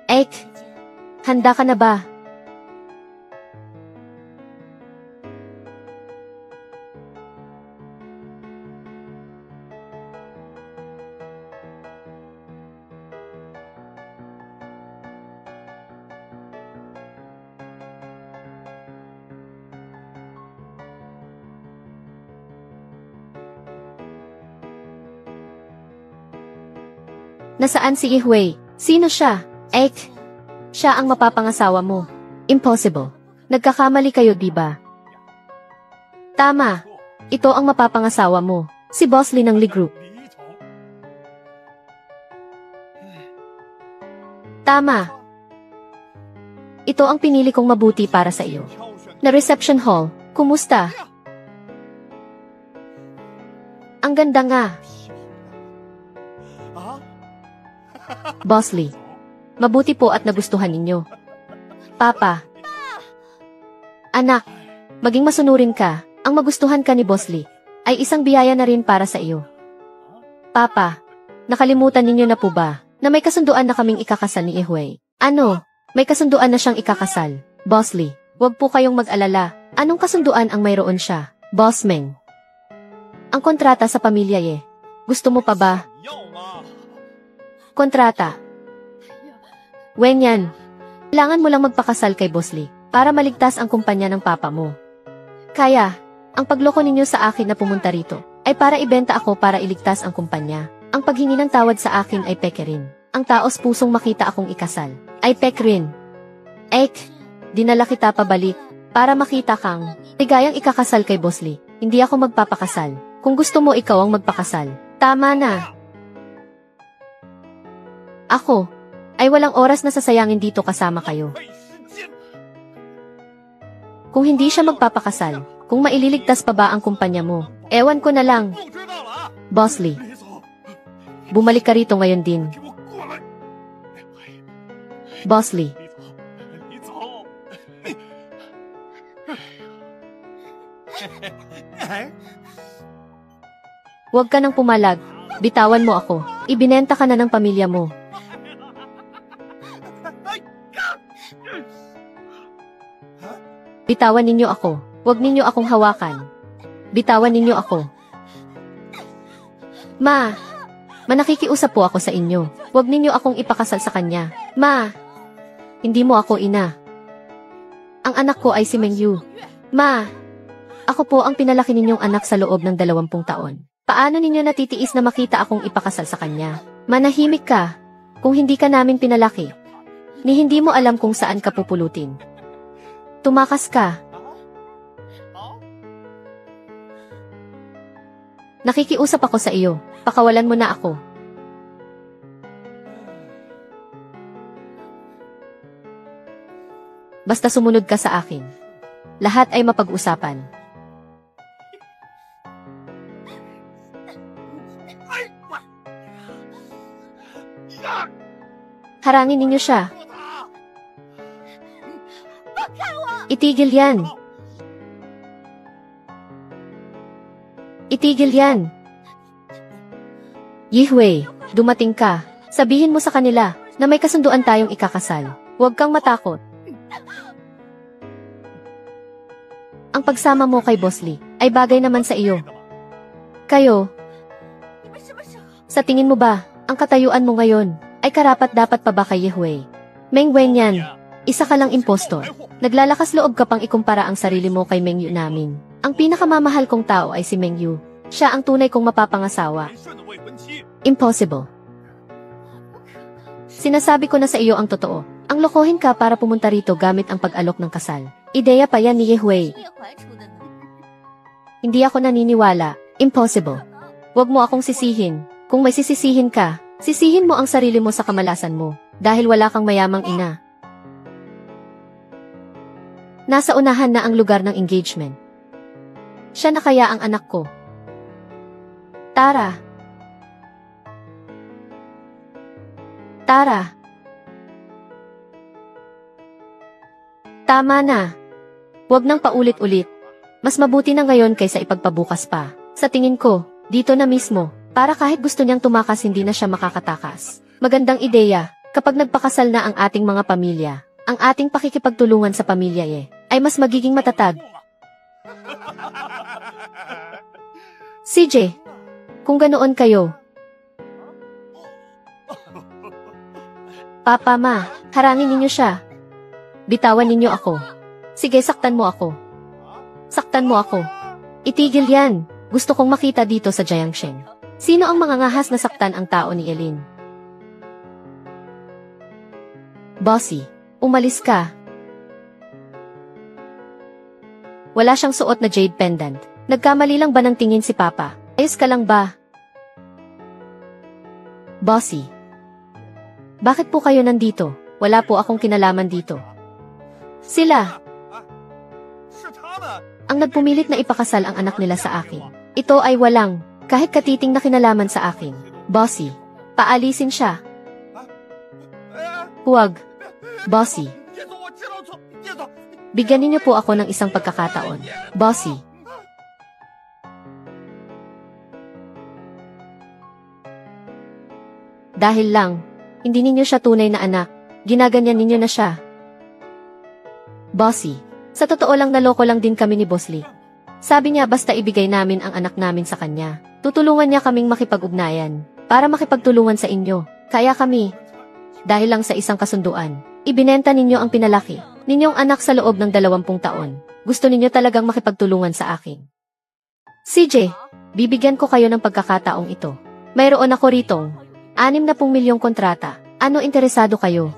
Ek, handa ka na ba? Nasaan si Yihui? Sino siya? Ek, siya ang mapapangasawa mo. Impossible. Nagkakamali kayo, diba? Tama. Ito ang mapapangasawa mo. Si Boss Lee ng Lee Group. Tama. Ito ang pinili kong mabuti para sa iyo. Na reception hall, kumusta? Ang ganda nga. Boss Lee. Mabuti po at nagustuhan ninyo. Papa. Anak, maging masunurin ka, ang magustuhan ka ni Boss Lee, ay isang biyaya na rin para sa iyo. Papa, nakalimutan ninyo na po ba, na may kasunduan na kaming ikakasal ni Yihui? Ano, may kasunduan na siyang ikakasal? Boss Lee, wag po kayong mag-alala, anong kasunduan ang mayroon siya? Boss Meng. Ang kontrata sa pamilya ye. Gusto mo pa ba? Kontrata. Wenyan, kailangan mo lang magpakasal kay Boss Lee para maligtas ang kumpanya ng papa mo. Kaya, ang pagloko ninyo sa akin na pumunta rito ay para ibenta ako para iligtas ang kumpanya. Ang paghingi ng tawad sa akin ay peke rin. Ang taos pusong makita akong ikasal ay pek rin. Ek, dinala kita pabalik para makita kang ligayang ikakasal kay Boss Lee. Hindi ako magpapakasal. Kung gusto mo ikaw ang magpakasal, tama na. Ako ay walang oras na sasayangin dito kasama kayo. Kung hindi siya magpapakasal, kung maililigtas pa ba ang kumpanya mo, ewan ko na lang. Boss Lee, bumalik ka rito ngayon din. Boss Lee. Huwag ka nang pumalag, bitawan mo ako, ibinenta ka na ng pamilya mo. Bitawan ninyo ako. Huwag ninyo akong hawakan. Bitawan ninyo ako. Ma, nakikiusap po ako sa inyo. Huwag ninyo akong ipakasal sa kanya. Ma, hindi mo ako ina. Ang anak ko ay si Meng Yu. Ma, ako po ang pinalaki ninyong anak sa loob ng 20 taon. Paano ninyo natitiis na makita akong ipakasal sa kanya? Manahimik ka. Kung hindi ka namin pinalaki, ni hindi mo alam kung saan ka pupulutin. Tumakas ka. Nakikiusap ako sa iyo. Pakawalan mo na ako. Basta sumunod ka sa akin. Lahat ay mapag-usapan. Harangin ninyo siya. Itigil yan. Itigil yan. Yihui, dumating ka. Sabihin mo sa kanila na may kasunduan tayong ikakasal. Huwag kang matakot. Ang pagsama mo kay Boss Lee ay bagay naman sa iyo. Kayo, sa tingin mo ba, ang katayuan mo ngayon ay karapat-dapat pa ba kay Yihui? Meng Wenyan, isa ka lang impostor. Naglalakas loob ka pang ikumpara ang sarili mo kay Meng Yu namin. Ang pinakamamahal kong tao ay si Meng Yu. Siya ang tunay kong mapapangasawa. Impossible. Sinasabi ko na sa iyo ang totoo. Ang lokohin ka para pumunta rito gamit ang pag-alok ng kasal. Ideya pa yan ni Yehui. Hindi ako naniniwala. Impossible. Huwag mo akong sisihin. Kung may sisisihin ka, sisihin mo ang sarili mo sa kamalasan mo. Dahil wala kang mayamang ina. Nasa unahan na ang lugar ng engagement. Siya na kaya ang anak ko. Tara. Tara. Tama na. Huwag nang paulit-ulit. Mas mabuti na ngayon kaysa ipagpabukas pa. Sa tingin ko, dito na mismo, para kahit gusto niyang tumakas hindi na siya makakatakas. Magandang ideya, kapag nagpakasal na ang ating mga pamilya, ang ating pakikipagtulungan sa pamilya ay mas magiging matatag. CJ, kung ganoon kayo. Papa, Ma, harangin ninyo siya. Bitawan ninyo ako. Sige, saktan mo ako. Saktan mo ako. Itigil yan. Gusto kong makita dito sa Jiangsheng. Sino ang mangangahas na saktan ang tao ni Elin? Bossy, umalis ka. Wala siyang suot na jade pendant. Nagkamali lang ba ng tingin si Papa? Ayos ka lang ba? Bossy. Bakit po kayo nandito? Wala po akong kinalaman dito. Sila. Ang nagpumilit na ipakasal ang anak nila sa akin. Ito ay walang, kahit katiting na kinalaman sa akin. Bossy. Paalisin siya. Huwag. Bossy. Bigyan niyo po ako ng isang pagkakataon. Bossy. Dahil lang, hindi ninyo siya tunay na anak, ginaganyan ninyo na siya. Bossy. Sa totoo lang naloko lang din kami ni Boss Lee. Sabi niya basta ibigay namin ang anak namin sa kanya. Tutulungan niya kaming makipag-ugnayan, para makipagtulungan sa inyo. Kaya kami, dahil lang sa isang kasunduan, ibinenta ninyo ang pinalaki ninyong anak sa loob ng 20 taon. Gusto ninyo talagang makipagtulungan sa akin. CJ, bibigyan ko kayo ng pagkakataong ito. Mayroon ako ritong 60 milyong kontrata. Ano interesado kayo?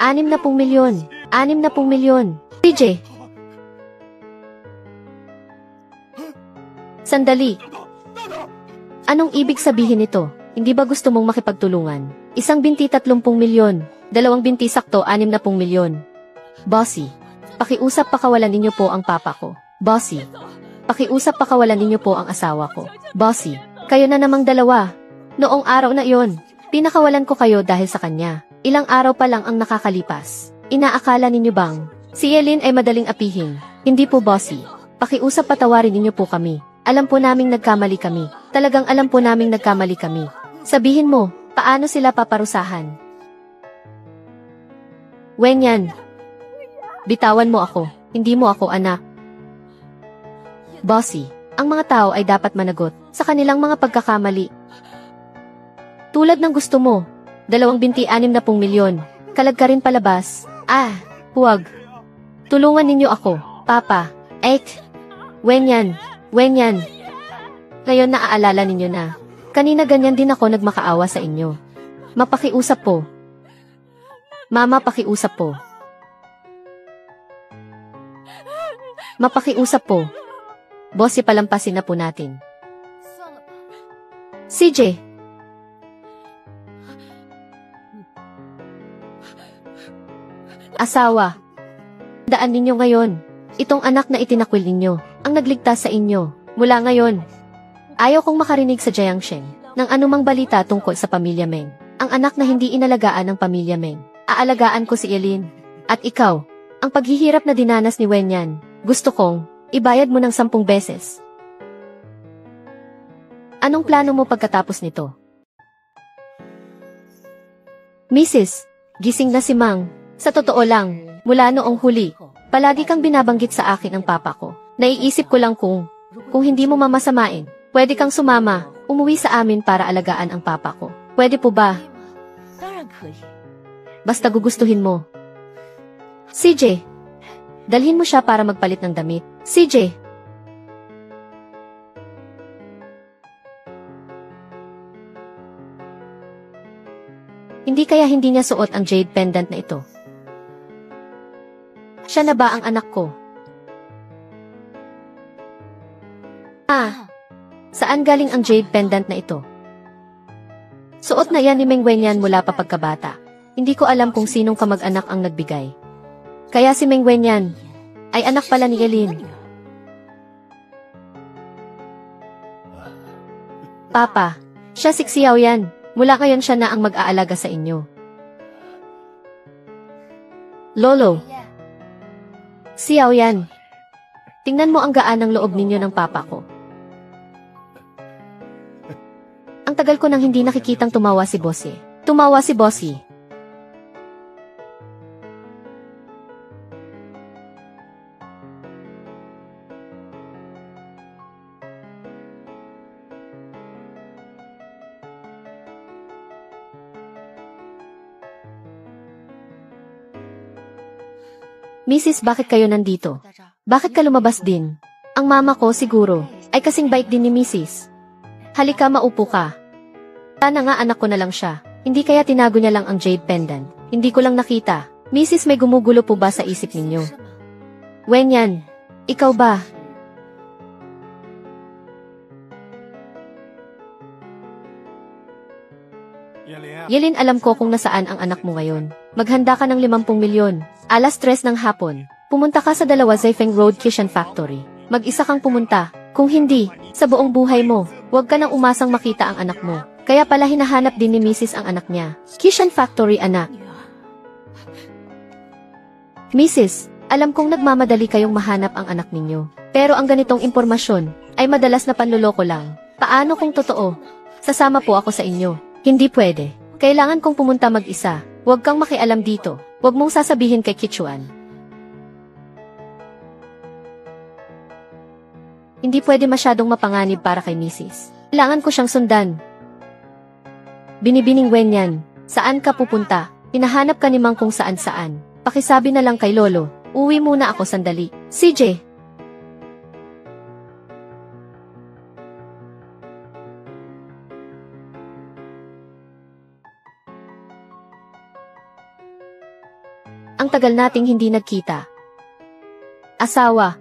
60 milyon. 60 milyon. CJ. Sandali. Anong ibig sabihin nito? Hindi ba gusto mong makipagtulungan? Isang binti 30 milyon, dalawang binti sakto 60 milyon. Bossy, pakiusap pakawalan ninyo po ang papa ko. Bossy, pakiusap pakawalan ninyo po ang asawa ko. Bossy, kayo na namang dalawa. Noong araw na iyon, pinakawalan ko kayo dahil sa kanya. Ilang araw pa lang ang nakakalipas. Inaakala ninyo bang si Elin ay madaling apihin? Hindi po, Bossy. Pakiusap patawarin ninyo po kami. Alam po naming nagkamali kami. Talagang alam po naming nagkamali kami. Sabihin mo, paano sila paparusahan? Wenyan. Bitawan mo ako. Hindi mo ako anak. Bossy, ang mga tao ay dapat managot sa kanilang mga pagkakamali. Tulad ng gusto mo, 2.60 milyon. Kalag ka rin palabas. Huwag. Tulungan ninyo ako, Papa. Wenyan. Wenyan. Ngayon naaalala ninyo na. Kanina ganyan din ako nagmakaawa sa inyo. Mapakiusap po. Mama, pakiusap po. Mapakiusap po. Bossy, palampasin na po natin. CJ. Asawa. Daan ninyo ngayon. Itong anak na itinakwil ninyo, ang nagligtas sa inyo. Mula ngayon, ayaw kong makarinig sa Jiangsheng ng anumang balita tungkol sa pamilya Meng. Ang anak na hindi inalagaan ng pamilya Meng. Aalagaan ko si Elin. At ikaw, ang paghihirap na dinanas ni Wenyan, gusto kong ibayad mo ng 10 beses. Anong plano mo pagkatapos nito? Mrs., gising na si Mang. Sa totoo lang, mula noong huli, palagi kang binabanggit sa akin ang papa ko. Naiisip ko lang kung hindi mo mamasamain, pwede kang sumama, umuwi sa amin para alagaan ang papa ko. Pwede po ba? Basta gugustuhin mo. CJ, dalhin mo siya para magpalit ng damit. CJ. Hindi kaya hindi niya suot ang jade pendant na ito? Siya na ba ang anak ko? Saan galing ang jade pendant na ito? Suot na yan ni Meng Wenyan mula pa pagkabata. Hindi ko alam kung sinong kamag-anak ang nagbigay. Kaya si Meng Wenyan ay anak pala ni Elin. Papa, siya si Xiao yan. Mula ngayon siya na ang mag-aalaga sa inyo. Lolo. Xiao yan. Tingnan mo ang gaan ng loob ninyo ng papa ko. Ang tagal ko nang hindi nakikitang tumawa si Bossy. Tumawa si Bossy. Mrs., bakit kayo nandito? Bakit ka lumabas din? Ang mama ko siguro ay kasing bait din ni Mrs. Halika, maupo ka. Sana nga anak ko na lang siya. Hindi kaya tinago niya lang ang jade pendant. Hindi ko lang nakita. Mrs., may gumugulo po ba sa isip ninyo? Wenyan, ikaw ba? Yelin, alam ko kung nasaan ang anak mo ngayon. Maghanda ka ng 50 milyon. Alas 3 ng hapon. Pumunta ka sa 2 Zaifeng Road Kishan Factory. Mag-isa kang pumunta. Kung hindi, sa buong buhay mo, huwag ka nang umasang makita ang anak mo. Kaya pala hinahanap din ni Mrs. ang anak niya. Kishan Factory, anak. Mrs., alam kong nagmamadali kayong mahanap ang anak ninyo. Pero ang ganitong impormasyon ay madalas na panloloko lang. Paano kung totoo? Sasama po ako sa inyo. Hindi pwede. Kailangan kong pumunta mag-isa. Huwag kang makialam dito. Huwag mong sasabihin kay Kichuan. Hindi pwede masyadong mapanganib para kay Mrs. Kailangan ko siyang sundan. Binibining Wenyan, saan ka pupunta? Hinahanap ka ni Mang kung saan-saan. Pakisabi na lang kay Lolo, uwi muna ako sandali. CJ! Ang tagal nating hindi nagkita. Asawa.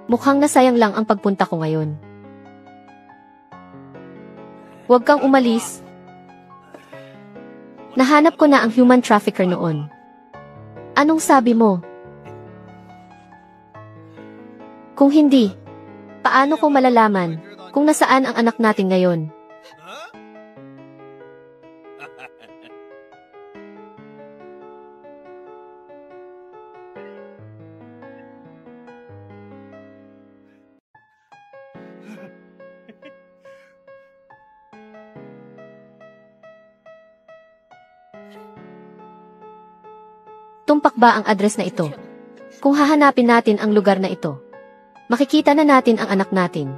Mukhang nasayang lang ang pagpunta ko ngayon. Huwag kang umalis. Nahanap ko na ang human trafficker noon. Anong sabi mo? Kung hindi, paano ko malalaman kung nasaan ang anak natin ngayon? Tumpak ba ang address na ito? Kung hahanapin natin ang lugar na ito, makikita na natin ang anak natin.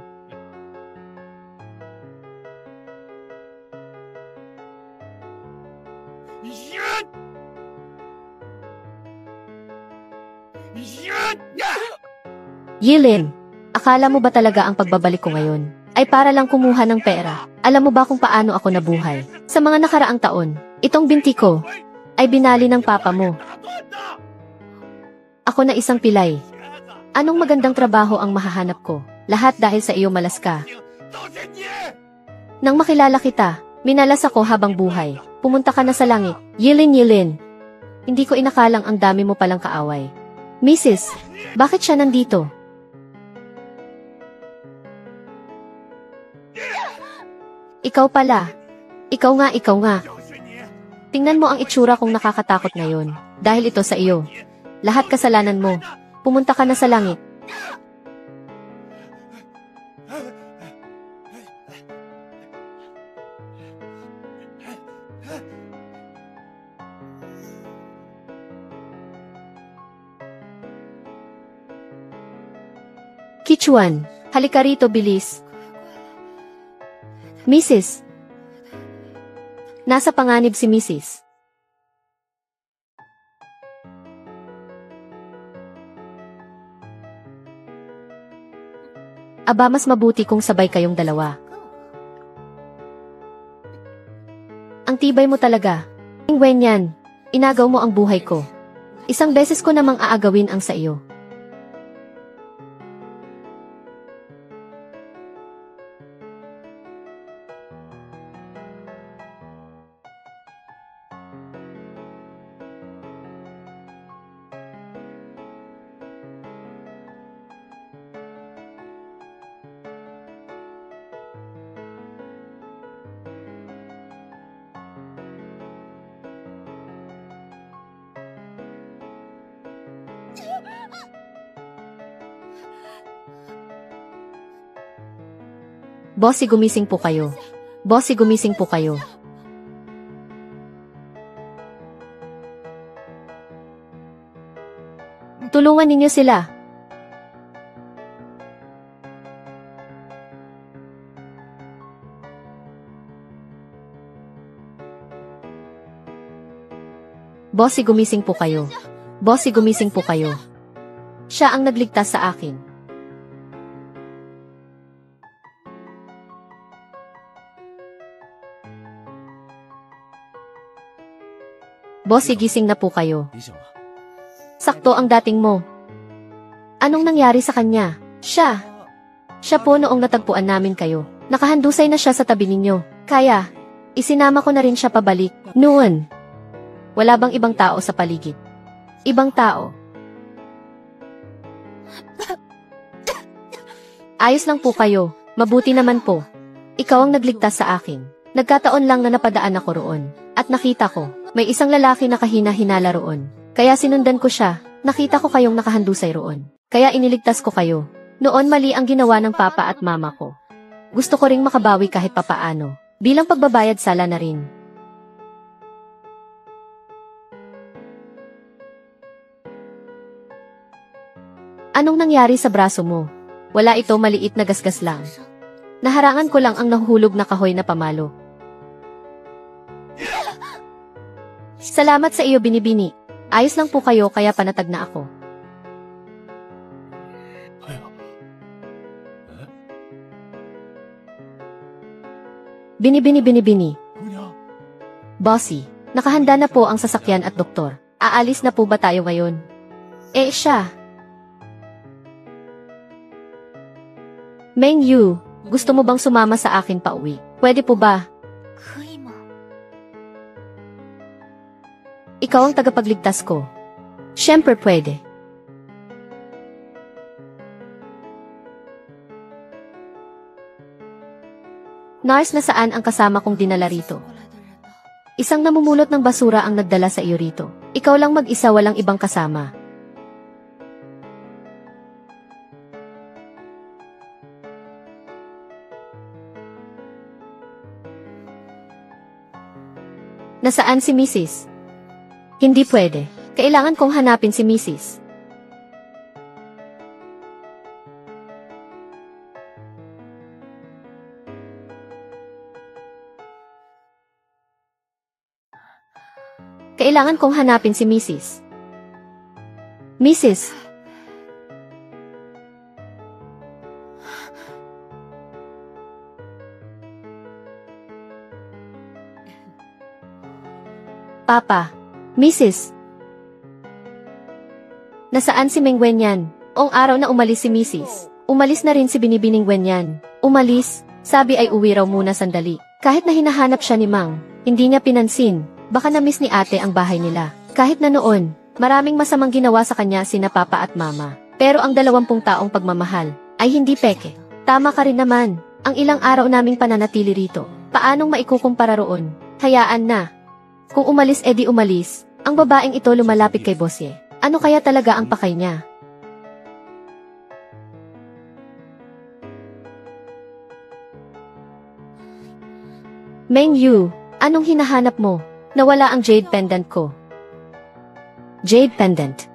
Yilin, akala mo ba talaga ang pagbabalik ko ngayon ay para lang kumuha ng pera? Alam mo ba kung paano ako nabuhay? Sa mga nakaraang taon, itong binti ko ay binali ng papa mo. Ako na isang pilay. Anong magandang trabaho ang mahahanap ko? Lahat dahil sa iyo, Malaska. Nang makilala kita, minalas ako habang buhay. Pumunta ka na sa langit. Yilin, Yilin. Hindi ko inakalang ang dami mo palang kaaway. Mrs., bakit siya nandito? Ikaw pala. Ikaw nga, ikaw nga. Tingnan mo ang itsura kong nakakatakot ngayon. Dahil ito sa iyo. Lahat kasalanan mo. Pumunta ka na sa langit. Kichuan, halika rito, bilis. Mrs. Nasa panganib si Mrs. Aba, mas mabuti kung sabay kayong dalawa. Ang tibay mo talaga. Wenyan, inagaw mo ang buhay ko. Isang beses ko namang aagawin ang sa iyo. Bossy, gumising po kayo. Bossy, gumising po kayo. Tulungan ninyo sila. Bossy, gumising po kayo. Bossy, gumising po kayo. Siya ang nagligtas sa akin. Bossy, gising na po kayo. Sakto ang dating mo. Anong nangyari sa kanya? Siya po noong natagpuan namin kayo. Nakahandusay na siya sa tabi ninyo. Kaya, isinama ko na rin siya pabalik. Noon, wala bang ibang tao sa paligid? Ibang tao. Ayos lang po kayo. Mabuti naman po. Ikaw ang nagligtas sa akin. Nagkataon lang na napadaan ako roon. At nakita ko, may isang lalaki na kahina-hinala roon. Kaya sinundan ko siya. Nakita ko kayong nakahandusay roon. Kaya iniligtas ko kayo. Noon mali ang ginawa ng papa at mama ko. Gusto ko ring makabawi kahit papaano. Bilang pagbabayad sala na rin. Anong nangyari sa braso mo? Wala, ito, maliit na gasgas lang. Naharangan ko lang ang nahuhulog na kahoy na pamalo. Salamat sa iyo, Binibini. Ayos lang po kayo kaya panatag na ako. Binibini. Bossy, nakahanda na po ang sasakyan at doktor. Aalis na po ba tayo ngayon? Siya. Meng Yu, gusto mo bang sumama sa akin pauwi? Pwede po ba? Ikaw ang tagapagligtas ko. Siyempre pwede. Nars, nasaan ang kasama kong dinala rito? Isang namumulot ng basura ang nagdala sa iyo rito. Ikaw lang mag-isa, walang ibang kasama. Nasaan si Mrs.? Hindi pwede. Kailangan kong hanapin si Mrs. Kailangan kong hanapin si Mrs. Mrs. Papa. Mrs. Nasaan si Meng Wenyan? Ong araw na umalis si Mrs. Umalis na rin si Binibining Wenyan. Umalis, sabi ay uwi raw muna sandali. Kahit na hinahanap siya ni Mang, hindi niya pinansin. Baka na-miss ni ate ang bahay nila. Kahit na noon, maraming masamang ginawa sa kanya sina papa at mama. Pero ang 20 taong pagmamahal ay hindi peke. Tama ka rin naman, ang ilang araw naming pananatili rito. Paanong maikukumpara roon? Hayaan na. Kung umalis edi umalis, ang babaeng ito lumalapit kay Bossy. Ano kaya talaga ang pakay niya? Meng Yu, anong hinahanap mo? Nawala ang jade pendant ko. Jade pendant.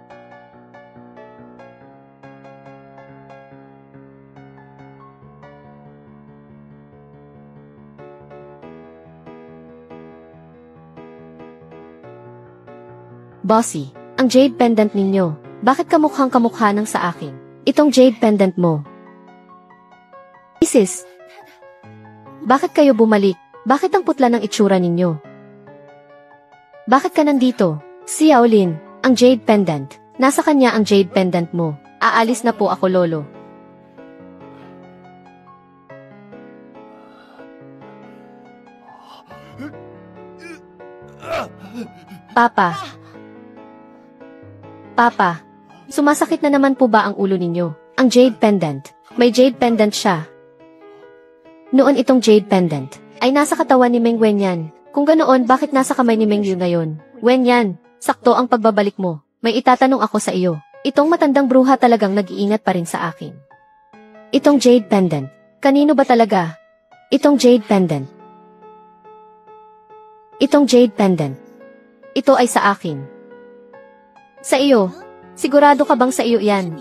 Bossy, ang jade pendant ninyo. Bakit kamukhang kamukha ng sa akin? Itong jade pendant mo. Mrs. Bakit kayo bumalik? Bakit ang putla ng itsura ninyo? Bakit ka nandito? Xiao Lin, ang Jade Pendant. Nasa kanya ang Jade Pendant mo. Aalis na po ako, Lolo. Papa. Papa. Sumasakit na naman po ba ang ulo ninyo? Ang Jade Pendant. May Jade Pendant siya. Noon itong Jade Pendant ay nasa katawan ni Meng Wenyan. Kung ganoon, bakit nasa kamay ni Meng Yu ngayon? Wenyan, sakto ang pagbabalik mo. May itatanong ako sa iyo. Itong matandang bruha talagang nag-iingat pa rin sa akin. Itong Jade Pendant. Kanino ba talaga? Itong Jade Pendant. Itong Jade Pendant. Ito ay sa akin. Sa iyo. Sigurado ka bang sa iyo yan?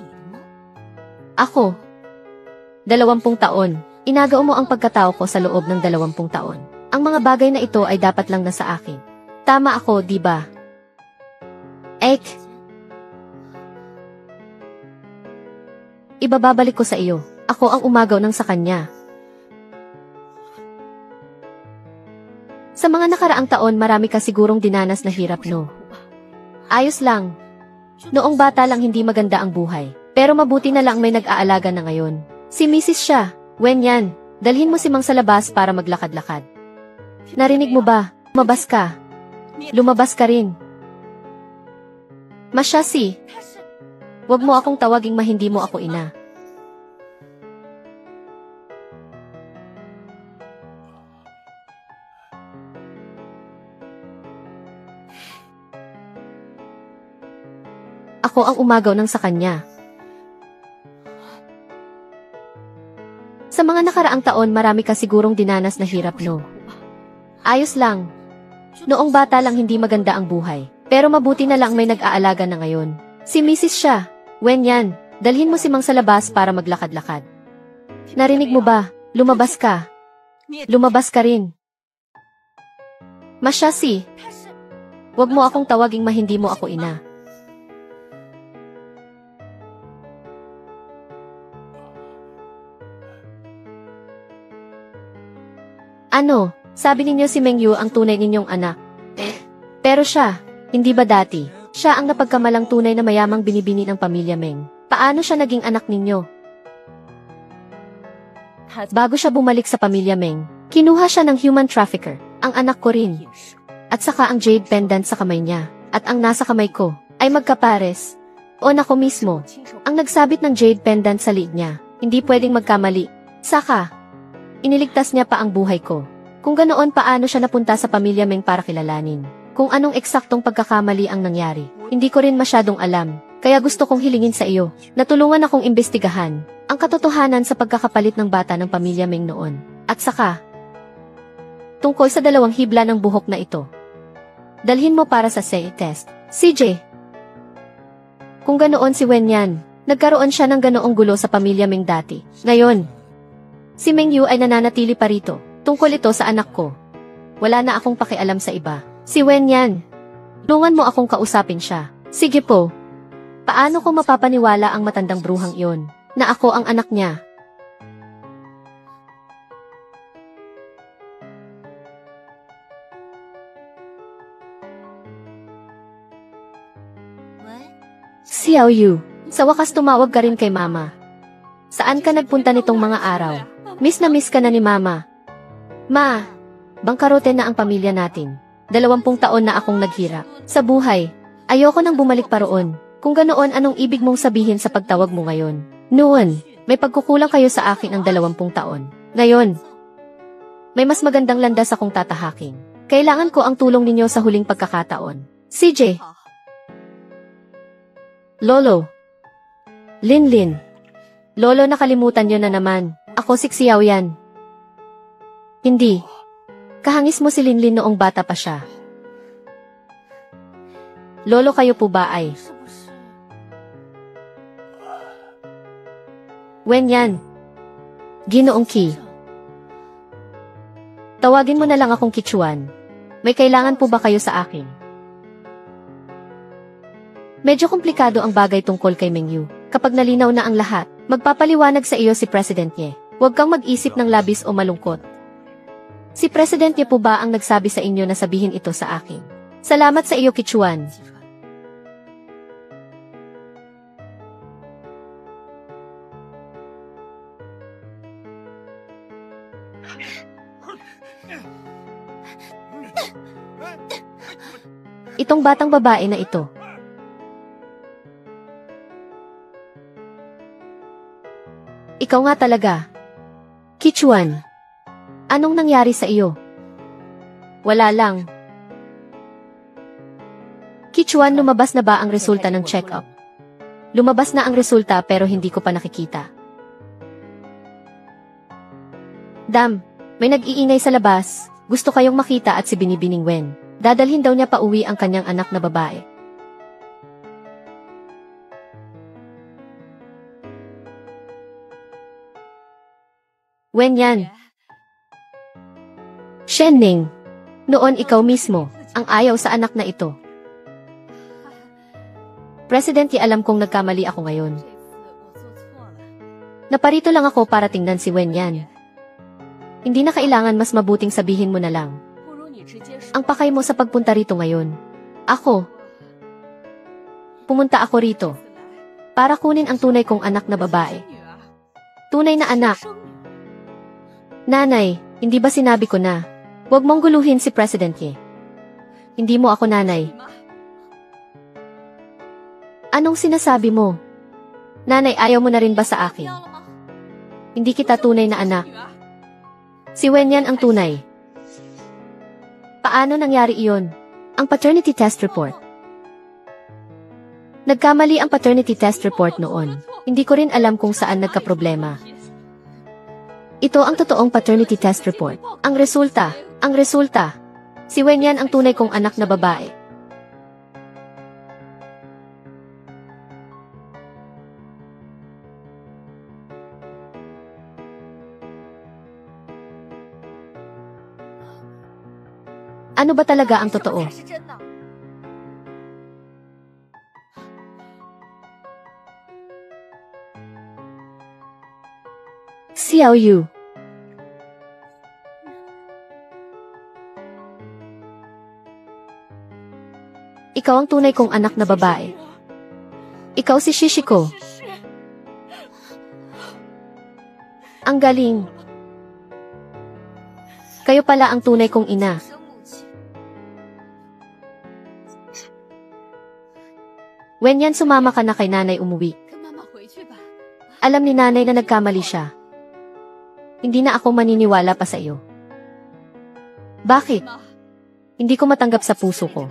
Ako. 20 taon. Inagao mo ang pagkatao ko sa loob ng 20 taon. Ang mga bagay na ito ay dapat lang nasa akin. Tama ako, di ba? Ek. Ibababalik ko sa iyo. Ako ang umagaw ng sa kanya. Sa mga nakaraang taon, marami ka sigurong dinanas na hirap, no? Ayos lang. Noong bata lang hindi maganda ang buhay. Pero mabuti na lang may nag-aalaga na ngayon. Si Mrs. siya. Wenyan, dalhin mo si Mang sa labas para maglakad-lakad. Narinig mo ba? Lumabas ka. Lumabas ka rin. Masyasi. Huwag mo akong tawaging mahindi mo ako ina. Ako ang umagaw ng sa kanya. Sa mga nakaraang taon, marami ka sigurong dinanas na hirap, no? Ayos lang. Noong bata lang hindi maganda ang buhay. Pero mabuti na lang may nag-aalaga na ngayon. Si Mrs. siya. Wenyan, dalhin mo si Mang sa labas para maglakad-lakad. Narinig mo ba? Lumabas ka. Lumabas ka rin. Masyasi. Huwag mo akong tawaging mahindi mo ako ina. Ano? Sabi ninyo si Meng Yu ang tunay ninyong anak. Pero siya, hindi ba dati? Siya ang napagkamalang tunay na mayamang binibini ng pamilya Meng. Paano siya naging anak ninyo? Bago siya bumalik sa pamilya Meng, kinuha siya ng human trafficker, ang anak ko rin. At saka ang Jade Pendant sa kamay niya, at ang nasa kamay ko, ay magkapares. O nako mismo, ang nagsabit ng Jade Pendant sa liig niya, hindi pwedeng magkamali. Saka, iniligtas niya pa ang buhay ko. Kung ganoon, paano siya napunta sa pamilya Meng para kilalanin? Kung anong eksaktong pagkakamali ang nangyari, hindi ko rin masyadong alam. Kaya gusto kong hilingin sa iyo, na tulungan akong imbestigahan ang katotohanan sa pagkakapalit ng bata ng pamilya Meng noon. At saka, tungkol sa 2 hibla ng buhok na ito. Dalhin mo para sa CE test. CJ. Kung ganoon si Wenyan, nagkaroon siya ng ganoong gulo sa pamilya Meng dati. Ngayon, si Meng Yu ay nananatili pa rito. Tungkol ito sa anak ko. Wala na akong pakialam sa iba. Si Wenyan. Tulungan mo akong kausapin siya. Sige po. Paano ko mapapaniwala ang matandang bruhang iyon, na ako ang anak niya? Xiao Yu, sa wakas tumawag ka rin kay Mama. Saan ka nagpunta nitong mga araw? Miss na miss ka na ni Mama. Ma, bangkarote na ang pamilya natin. 20 taon na akong naghirap sa buhay. Ayoko nang bumalik pa roon. Kung ganoon, anong ibig mong sabihin sa pagtawag mo ngayon? Noon, may pagkukulang kayo sa akin ang 20 taon. Ngayon, may mas magandang landas akong tatahaking. Kailangan ko ang tulong ninyo sa huling pagkakataon. CJ. Lolo. Linlin. Lolo, nakalimutan nyo na naman. Ako si Xiao yan. Hindi. Kahangis mo si Linlin noong bata pa siya. Lolo, kayo po ba ay? Wenyan. Ginoong Qi. Tawagin mo na lang akong Kichuan. May kailangan po ba kayo sa akin? Medyo komplikado ang bagay tungkol kay Meng Yu. Kapag nalinaw na ang lahat, magpapaliwanag sa iyo si President Ye. Huwag kang mag-isip ng labis o malungkot. Si President Ye po ba ang nagsabi sa inyo na sabihin ito sa akin? Salamat sa iyo, Kichuan. Itong batang babae na ito. Ikaw nga talaga. Kichuan. Anong nangyari sa iyo? Wala lang. Kichuan, lumabas na ba ang resulta ng check-up? Lumabas na ang resulta pero hindi ko pa nakikita. Dam, may nag-iingay sa labas. Gusto kayong makita at si Binibining Wen. Dadalhin daw niya pa uwi ang kanyang anak na babae. Wen yan. Shenning. Noon ikaw mismo, ang ayaw sa anak na ito. Presidente, alam kong nagkamali ako ngayon. Naparito lang ako para tingnan si Wen yan. Hindi na kailangan, mas mabuting sabihin mo na lang. Ang pakay mo sa pagpunta rito ngayon. Ako. Pumunta ako rito. Para kunin ang tunay kong anak na babae. Tunay na anak. Nanay, hindi ba sinabi ko na, huwag mong guluhin si Presidente. Hindi mo ako nanay. Anong sinasabi mo? Nanay, ayaw mo na rin ba sa akin? Hindi kita tunay na anak. Si Wen yan ang tunay. Paano nangyari iyon? Ang paternity test report. Nagkamali ang paternity test report noon. Hindi ko rin alam kung saan nagkaproblema. Ito ang totoong paternity test report. Ang resulta. Si Wen yan ang tunay kong anak na babae. Ano ba talaga ang totoo? Xiao Yu. Ikaw ang tunay kong anak na babae. Ikaw si Shishiko. Ang galing. Kayo pala ang tunay kong ina. Wen yan, sumama ka na kay nanay umuwi. Alam ni nanay na nagkamali siya. Hindi na ako maniniwala pa sa iyo. Bakit? Hindi ko matanggap sa puso ko.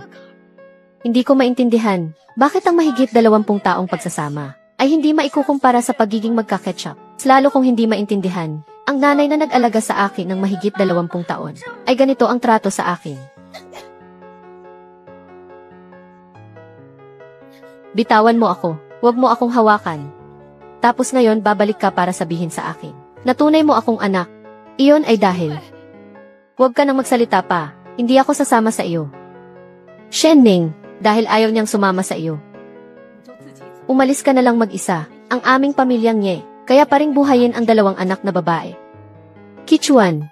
Hindi ko maintindihan, bakit ang mahigit 20 taong pagsasama ay hindi maikukumpara sa pagiging magka-ketchup. Lalo kung hindi maintindihan, ang nanay na nag-alaga sa akin ng mahigit 20 taon ay ganito ang trato sa akin. Bitawan mo ako, huwag mo akong hawakan. Tapos ngayon babalik ka para sabihin sa akin na tunay mo akong anak. Iyon ay dahil. Huwag ka nang magsalita pa, hindi ako sasama sa iyo. Shenning, dahil ayaw niyang sumama sa iyo. Umalis ka na lang mag-isa, ang aming pamilyang Nye, kaya pa ring buhayin ang 2 anak na babae. Kichuan.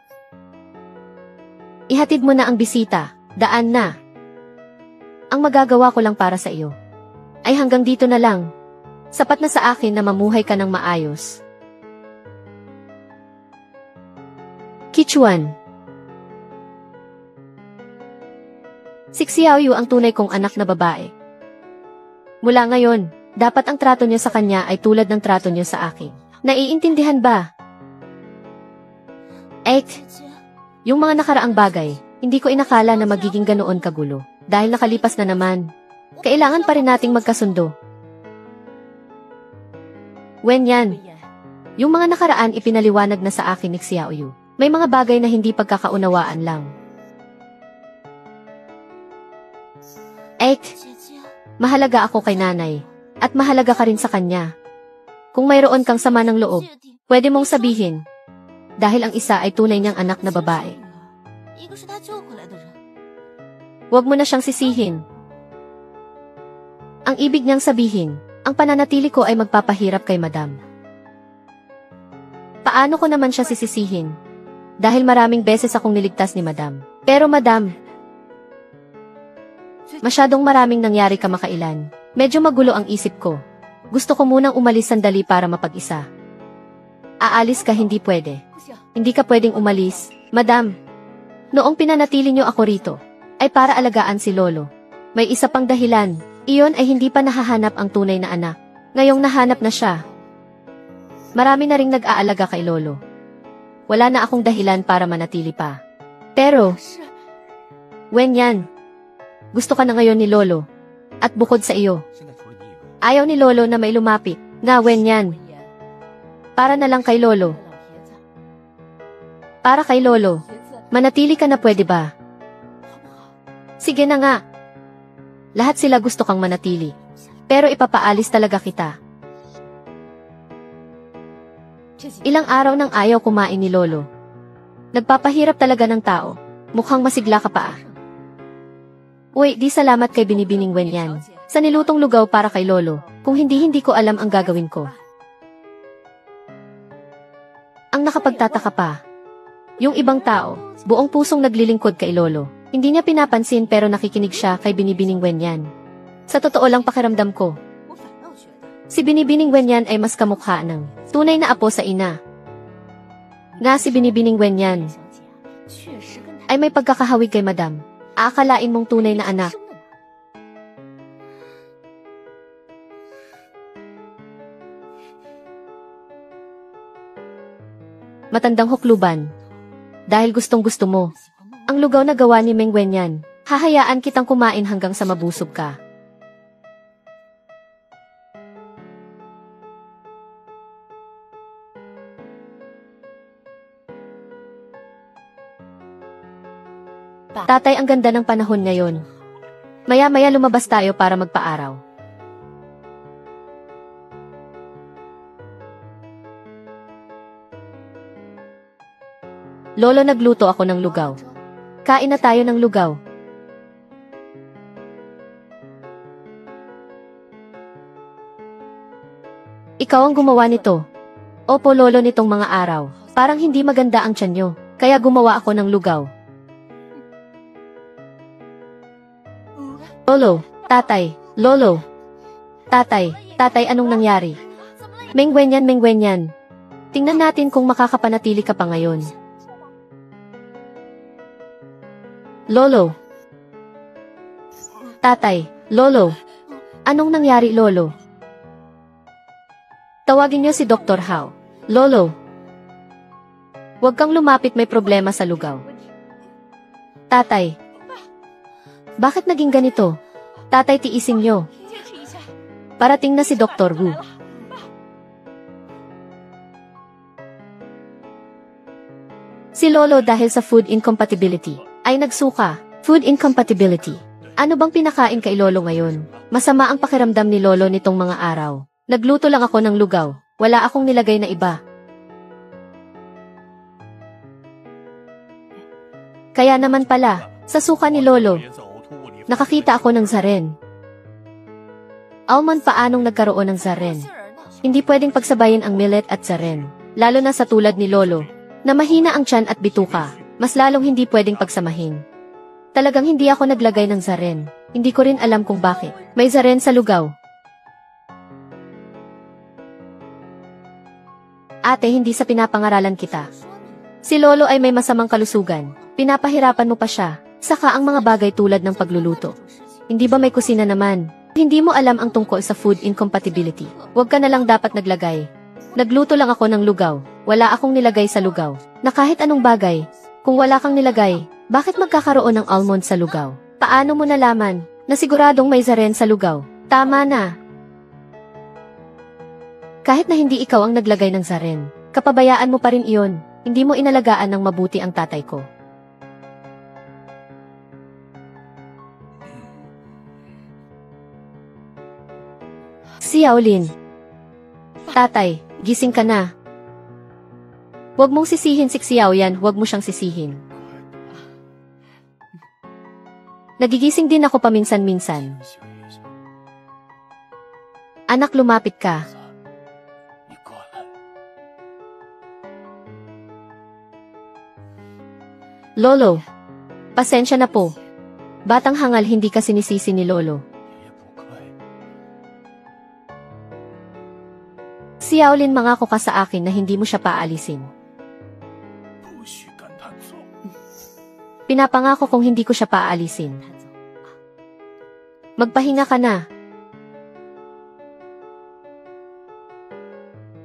Ihatid mo na ang bisita, daan na. Ang magagawa ko lang para sa iyo ay hanggang dito na lang. Sapat na sa akin na mamuhay ka ng maayos. Kichuan. Si Xiao Yu ang tunay kong anak na babae. Mula ngayon, dapat ang trato niyo sa kanya ay tulad ng trato niyo sa akin. Naiintindihan ba? Yung mga nakaraang bagay, hindi ko inakala na magiging ganoon kagulo. Dahil nakalipas na naman, kailangan pa rin nating magkasundo. Wen yan. Yung mga nakaraan ipinaliwanag na sa akin ni Xiao Yu. May mga bagay na hindi pagkakaunawaan lang. Mahalaga ako kay nanay. At mahalaga ka rin sa kanya. Kung mayroon kang sama ng loob, pwede mong sabihin. Dahil ang isa ay tunay niyang anak na babae. Huwag mo na siyang sisihin. Ang ibig niyang sabihin, ang pananatili ko ay magpapahirap kay Madam. Paano ko naman siya sisisihin? Dahil maraming beses akong niligtas ni Madam. Pero Madam, Masyadong maraming nangyari kamakailan. Medyo magulo ang isip ko. Gusto ko munang umalis sandali para mapag-isa. Aalis ka, hindi pwede. Hindi ka pwedeng umalis, madam. Noong pinanatili niyo ako rito, ay para alagaan si Lolo. May isa pang dahilan, iyon ay hindi pa nahahanap ang tunay na anak. Ngayong nahanap na siya. Marami na ring nag-aalaga kay Lolo. Wala na akong dahilan para manatili pa. Pero, Wenyan, gusto ka na ngayon ni Lolo. At bukod sa iyo, ayaw ni Lolo na may lumapit na Wenyan. Para na lang kay Lolo. Para kay Lolo. Manatili ka na, pwede ba? Sige na nga. Lahat sila gusto kang manatili. Pero ipapaalis talaga kita. Ilang araw nang ayaw kumain ni Lolo. Nagpapahirap talaga ng tao. Mukhang masigla ka pa. Uy, di salamat kay Binibining Wenyan. Sa nilutong lugaw para kay Lolo. Kung hindi ko alam ang gagawin ko. Ang nakapagtataka pa. Yung ibang tao, buong pusong naglilingkod kay Lolo. Hindi niya pinapansin pero nakikinig siya kay Binibining Wenyan. Sa totoo lang pakiramdam ko, si Binibining Wenyan ay mas kamukha ng tunay na apo sa ina. Nga si Binibining Wenyan ay may pagkakahawig kay madam. Aakalain mong tunay na anak. Matandang hukluban. Dahil gustong-gusto mo ang lugaw na gawa ni Meng Wenyan, hahayaan kitang kumain hanggang sa mabusog ka. Tatay, ang ganda ng panahon ngayon. Maya-maya lumabas tayo para magpaaraw. Lolo, nagluto ako ng lugaw. Kain na tayo ng lugaw. Ikaw ang gumawa nito. Opo, Lolo, nitong mga araw. Parang hindi maganda ang tiyan nyo, kaya gumawa ako ng lugaw. Lolo, tatay, Lolo. Tatay, anong nangyari? Meng Wenyan. Tingnan natin kung makakapanatili ka pa ngayon. Lolo. Tatay, Lolo. Anong nangyari, Lolo? Tawagin niyo si Dr. Hao. Lolo. Huwag kang lumapit, may problema sa lugaw. Tatay. Bakit naging ganito? Tatay, tiisin niyo. Parating na si Dr. Wu. Si Lolo dahil sa food incompatibility ay nagsuka. Food incompatibility. Ano bang pinakain kay Lolo ngayon? Masama ang pakiramdam ni Lolo nitong mga araw. Nagluto lang ako ng lugaw. Wala akong nilagay na iba. Kaya naman pala, sa suka ni Lolo, nakakita ako ng zaren. Almond, paanong nagkaroon ng zaren? Hindi pwedeng pagsabayin ang millet at zaren. Lalo na sa tulad ni Lolo, na mahina ang tiyan at bituka. Mas lalong hindi pwedeng pagsamahin. Talagang hindi ako naglagay ng zaren. Hindi ko rin alam kung bakit. May zaren sa lugaw. Ate, hindi sa pinapangaralan kita. Si Lolo ay may masamang kalusugan. Pinapahirapan mo pa siya. Saka ang mga bagay tulad ng pagluluto. Hindi ba may kusina naman? Hindi mo alam ang tungkol sa food incompatibility. Huwag ka na lang dapat naglagay. Nagluto lang ako ng lugaw. Wala akong nilagay sa lugaw. Na kahit anong bagay. Kung wala kang nilagay, bakit magkakaroon ng almond sa lugaw? Paano mo nalaman na siguradong may zaren sa lugaw? Tama na. Kahit na hindi ikaw ang naglagay ng zaren, kapabayaan mo pa rin iyon. Hindi mo inalagaan ng mabuti ang tatay ko. Si Yaolin. Tatay, gising ka na. Huwag mong sisihin si Xiao yan, huwag mo siyang sisihin. Nagigising din ako paminsan-minsan. Anak, lumapit ka. Lolo, pasensya na po. Batang hangal, hindi ka sinisisi ni Lolo. Si Yaolin, mangako ka sa akin na hindi mo siya paalisin. Pinapangako kong hindi ko siya paalisin. Magpahinga ka na.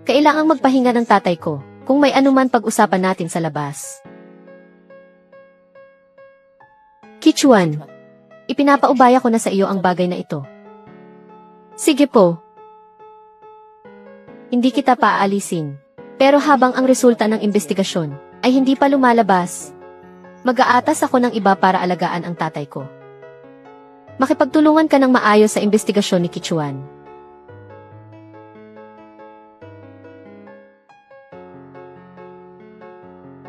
Kailangang magpahinga ng tatay ko, kung may anuman pag-usapan natin sa labas. Kichuan, ipinapaubaya ko na sa iyo ang bagay na ito. Sige po. Hindi kita paalisin. Pero habang ang resulta ng investigasyon ay hindi pa lumalabas, mag-aatas ako ng iba para alagaan ang tatay ko. Makipagtulungan ka ng maayos sa investigasyon ni Kichuan.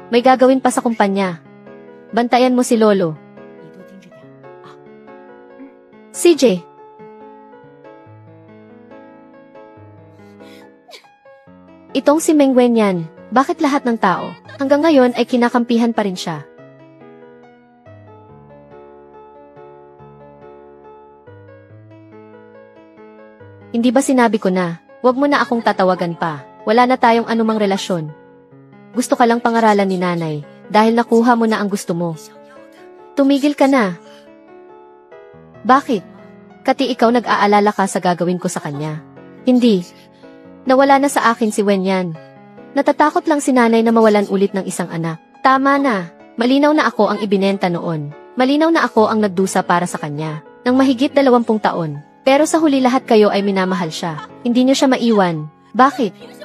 May gagawin pa sa kumpanya. Bantayan mo si Lolo. CJ. Itong si Meng Wen yan, bakit lahat ng tao, hanggang ngayon ay kinakampihan pa rin siya? Hindi ba sinabi ko na, wag mo na akong tatawagan pa, wala na tayong anumang relasyon. Gusto ka lang pangaralan ni nanay, dahil nakuha mo na ang gusto mo. Tumigil ka na. Bakit? Kati ikaw nag-aalala ka sa gagawin ko sa kanya. Hindi. Nawala na sa akin si Wen yan. Natatakot lang si nanay na mawalan ulit ng isang anak. Tama na. Malinaw na ako ang ibinenta noon. Malinaw na ako ang nagdusa para sa kanya. Nang mahigit 20 taon. Pero sa huli lahat kayo ay minamahal siya. Hindi niyo siya maiwan. Bakit?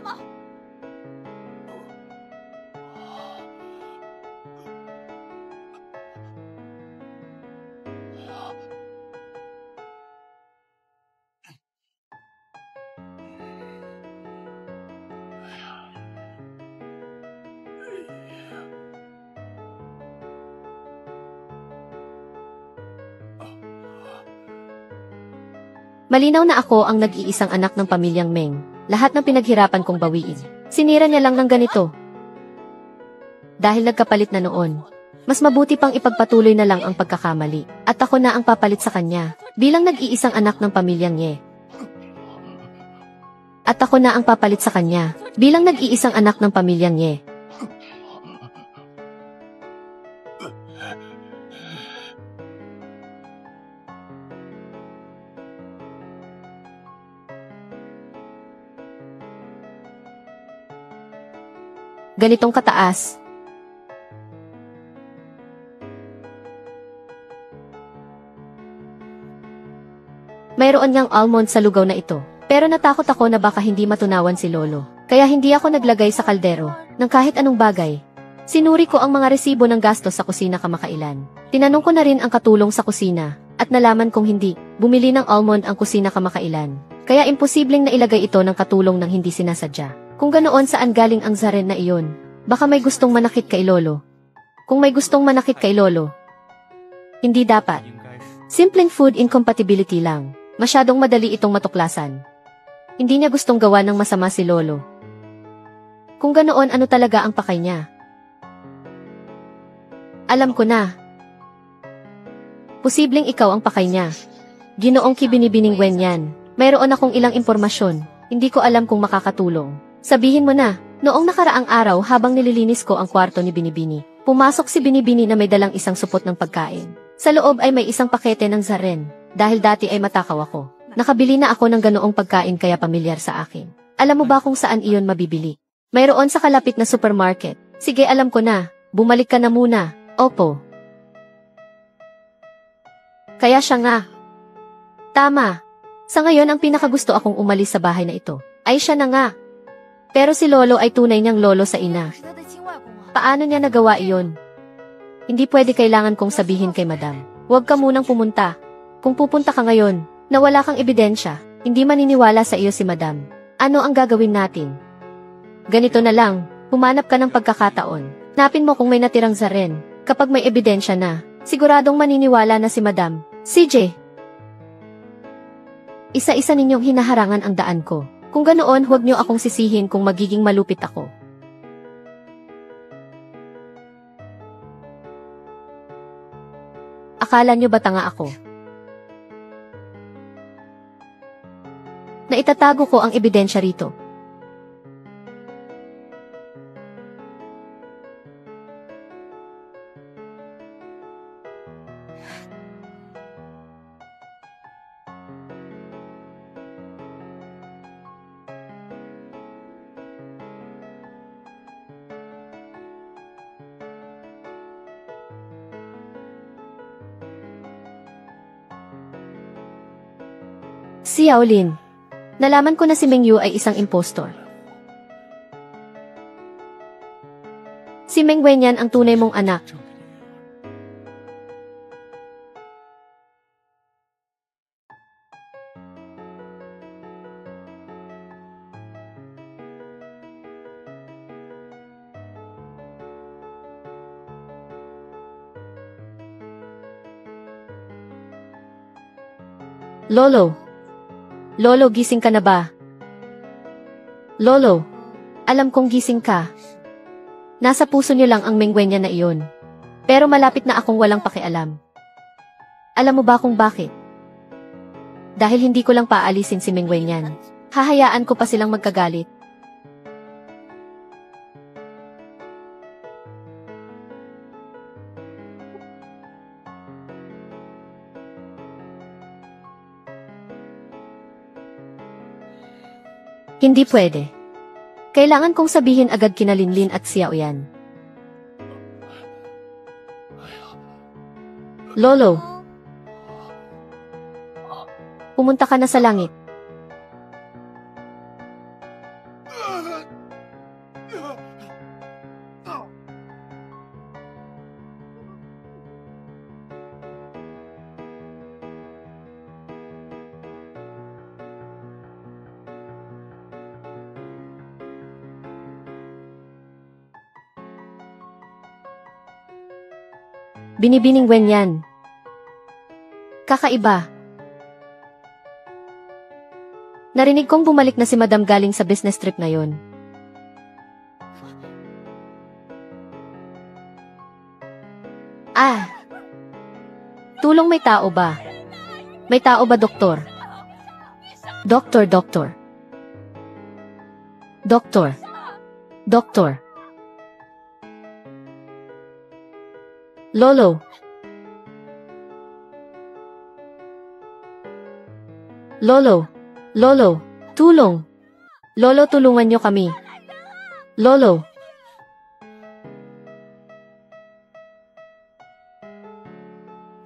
Malinaw na ako ang nag-iisang anak ng pamilyang Meng. Lahat ng pinaghirapan kong bawiin. Sinira niya lang ng ganito. Dahil nagkapalit na noon. Mas mabuti pang ipagpatuloy na lang ang pagkakamali. At ako na ang papalit sa kanya. Bilang nag-iisang anak ng pamilyang Ye. At ako na ang papalit sa kanya. Bilang nag-iisang anak ng pamilyang Ye. Ganitong kataas. Mayroon ngang almond sa lugaw na ito. Pero natakot ako na baka hindi matunawan si Lolo. Kaya hindi ako naglagay sa kaldero ng kahit anong bagay. Sinuri ko ang mga resibo ng gastos sa kusina kamakailan. Tinanong ko na rin ang katulong sa kusina. At nalaman kong hindi. Bumili ng almond ang kusina kamakailan. Kaya imposibleng nailagay ito ng katulong ng hindi sinasadya. Kung ganoon, saan galing ang zaren na iyon? Baka may gustong manakit kay Lolo. Kung may gustong manakit kay Lolo, hindi dapat. Simpleng food incompatibility lang. Masyadong madali itong matuklasan. Hindi niya gustong gawa ng masama si Lolo. Kung ganoon, ano talaga ang pakay niya? Alam ko na. Posibleng ikaw ang pakay niya. Ginoong Kibinibining Wen yan. Mayroon akong ilang impormasyon. Hindi ko alam kung makakatulong. Sabihin mo na, noong nakaraang araw habang nililinis ko ang kwarto ni Binibini, pumasok si Binibini na may dalang isang supot ng pagkain. Sa loob ay may isang pakete ng zaren. Dahil dati ay matakaw ako. Nakabili na ako ng ganoong pagkain kaya pamilyar sa akin. Alam mo ba kung saan iyon mabibili? Mayroon sa kalapit na supermarket. Sige, alam ko na. Bumalik ka na muna. Opo. Kaya siya nga. Tama. Sa ngayon ang pinakagusto akong umalis sa bahay na ito. Ay siya na nga. Pero si Lolo ay tunay niyang lolo sa ina. Paano niya nagawa iyon? Hindi pwede, kailangan kong sabihin kay Madam. Huwag ka munang pumunta. Kung pupunta ka ngayon, na wala kang ebidensya, hindi maniniwala sa iyo si Madam. Ano ang gagawin natin? Ganito na lang, humanap ka ng pagkakataon. Napin mo kung may natirang zaren. Kapag may ebidensya na, siguradong maniniwala na si Madam. CJ. Isa-isa ninyong hinaharangan ang daan ko. Kung ganoon, huwag niyo akong sisihin kung magiging malupit ako. Akala nyo ba tanga ako? Na itatago ko ang ebidensya rito. Si Yaolin. Nalaman ko na si Meng Yu ay isang impostor. Si Meng Wenyan ang tunay mong anak. Lolo. Lolo, gising ka na ba? Lolo, alam kong gising ka. Nasa puso niyo lang ang Meng Wenyan na iyon. Pero malapit na akong walang pakialam. Alam mo ba kung bakit? Dahil hindi ko lang paalisin si Meng Wenyan. Hahayaan ko pa silang magkagalit. Hindi pwede. Kailangan kong sabihin agad kina Linlin at Xiaoyan. Lolo. Pumunta ka na sa langit. Binibining Wenyan. Kakaiba. Narinig kong bumalik na si Madam galing sa business trip na yon. Ah. Tulong, may tao ba? May tao ba, doktor? Doktor. Lolo. Lolo, tulong. Lolo, tulungan niyo kami. Lolo.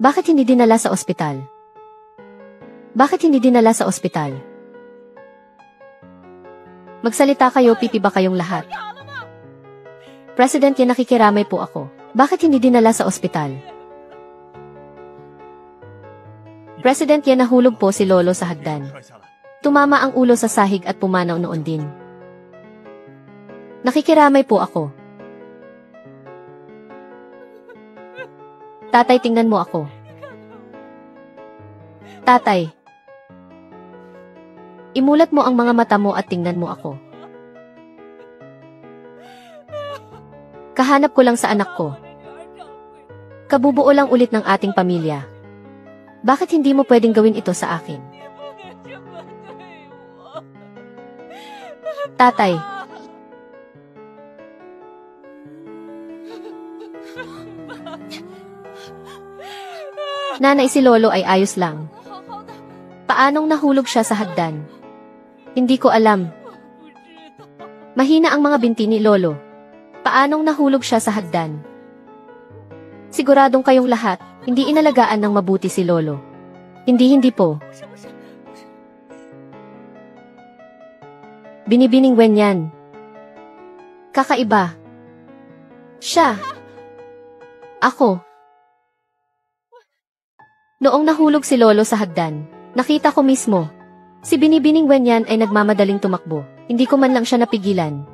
Bakit hindi dinala sa ospital? Magsalita kayo, pipi ba kayong lahat? President, yan, nakikiramay po ako. Bakit hindi dinala sa ospital? President, yan, nahulog po si Lolo sa hagdan. Tumama ang ulo sa sahig at pumanaw noon din. Nakikiramay po ako. Tatay, tingnan mo ako. Tatay. Imulat mo ang mga mata mo at tingnan mo ako. Kahanap ko lang sa anak ko. Kabubuo lang ulit ng ating pamilya. Bakit hindi mo pwedeng gawin ito sa akin? Tatay. Nanay, si Lolo ay ayos lang. Paanong nahulog siya sa hagdan? Hindi ko alam. Mahina ang mga binti ni Lolo. Paanong nahulog siya sa hagdan? Siguradong kayong lahat, hindi inalagaan ng mabuti si Lolo. Hindi po. Binibining Wenyan. Kakaiba. Siya. Ako. Noong nahulog si Lolo sa hagdan, nakita ko mismo. Si Binibining Wenyan ay nagmamadaling tumakbo. Hindi ko man lang siya napigilan.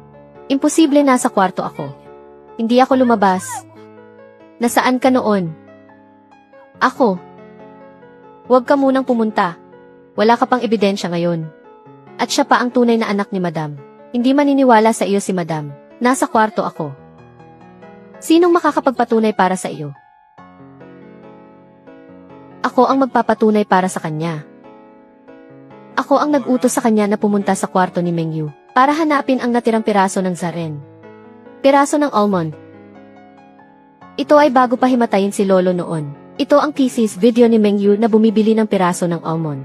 Imposible, nasa kwarto ako. Hindi ako lumabas. Nasaan ka noon? Ako. Huwag ka munang pumunta. Wala ka pang ebidensya ngayon. At siya pa ang tunay na anak ni Madam. Hindi maniniwala sa iyo si Madam. Nasa kwarto ako. Sinong makakapagpatunay para sa iyo? Ako ang magpapatunay para sa kanya. Ako ang nag-utos sa kanya na pumunta sa kwarto ni Mengyu para hanapin ang natirang piraso ng zaren. Piraso ng almond. Ito ay bago pa himatayin si Lolo noon. Ito ang thesis video ni Mengyu na bumibili ng piraso ng almond.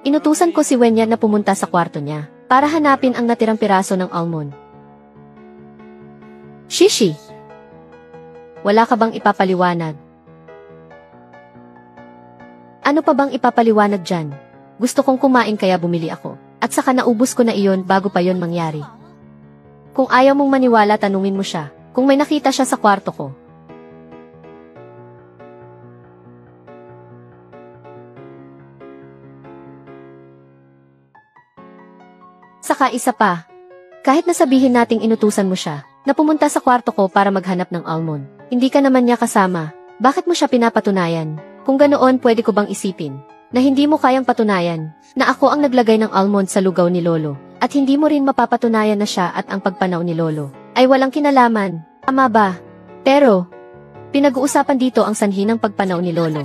Inutusan ko si Wenyan na pumunta sa kwarto niya para hanapin ang natirang piraso ng almond. Shishi! Wala ka bang ipapaliwanag? Ano pa bang ipapaliwanag dyan? Gusto kong kumain kaya bumili ako. At saka naubos ko na iyon bago pa yon mangyari. Kung ayaw mong maniwala, tanungin mo siya kung may nakita siya sa kwarto ko. Saka isa pa, kahit nasabihin nating inutusan mo siya na pumunta sa kwarto ko para maghanap ng almond, hindi ka naman niya kasama, bakit mo siya pinapatunayan? Kung ganoon, pwede ko bang isipin na hindi mo kayang patunayan na ako ang naglagay ng almond sa lugaw ni Lolo, at hindi mo rin mapapatunayan na siya at ang pagpanaw ni Lolo ay walang kinalaman, tama ba? Pero, pinag-uusapan dito ang sanhi ng pagpanaw ni Lolo.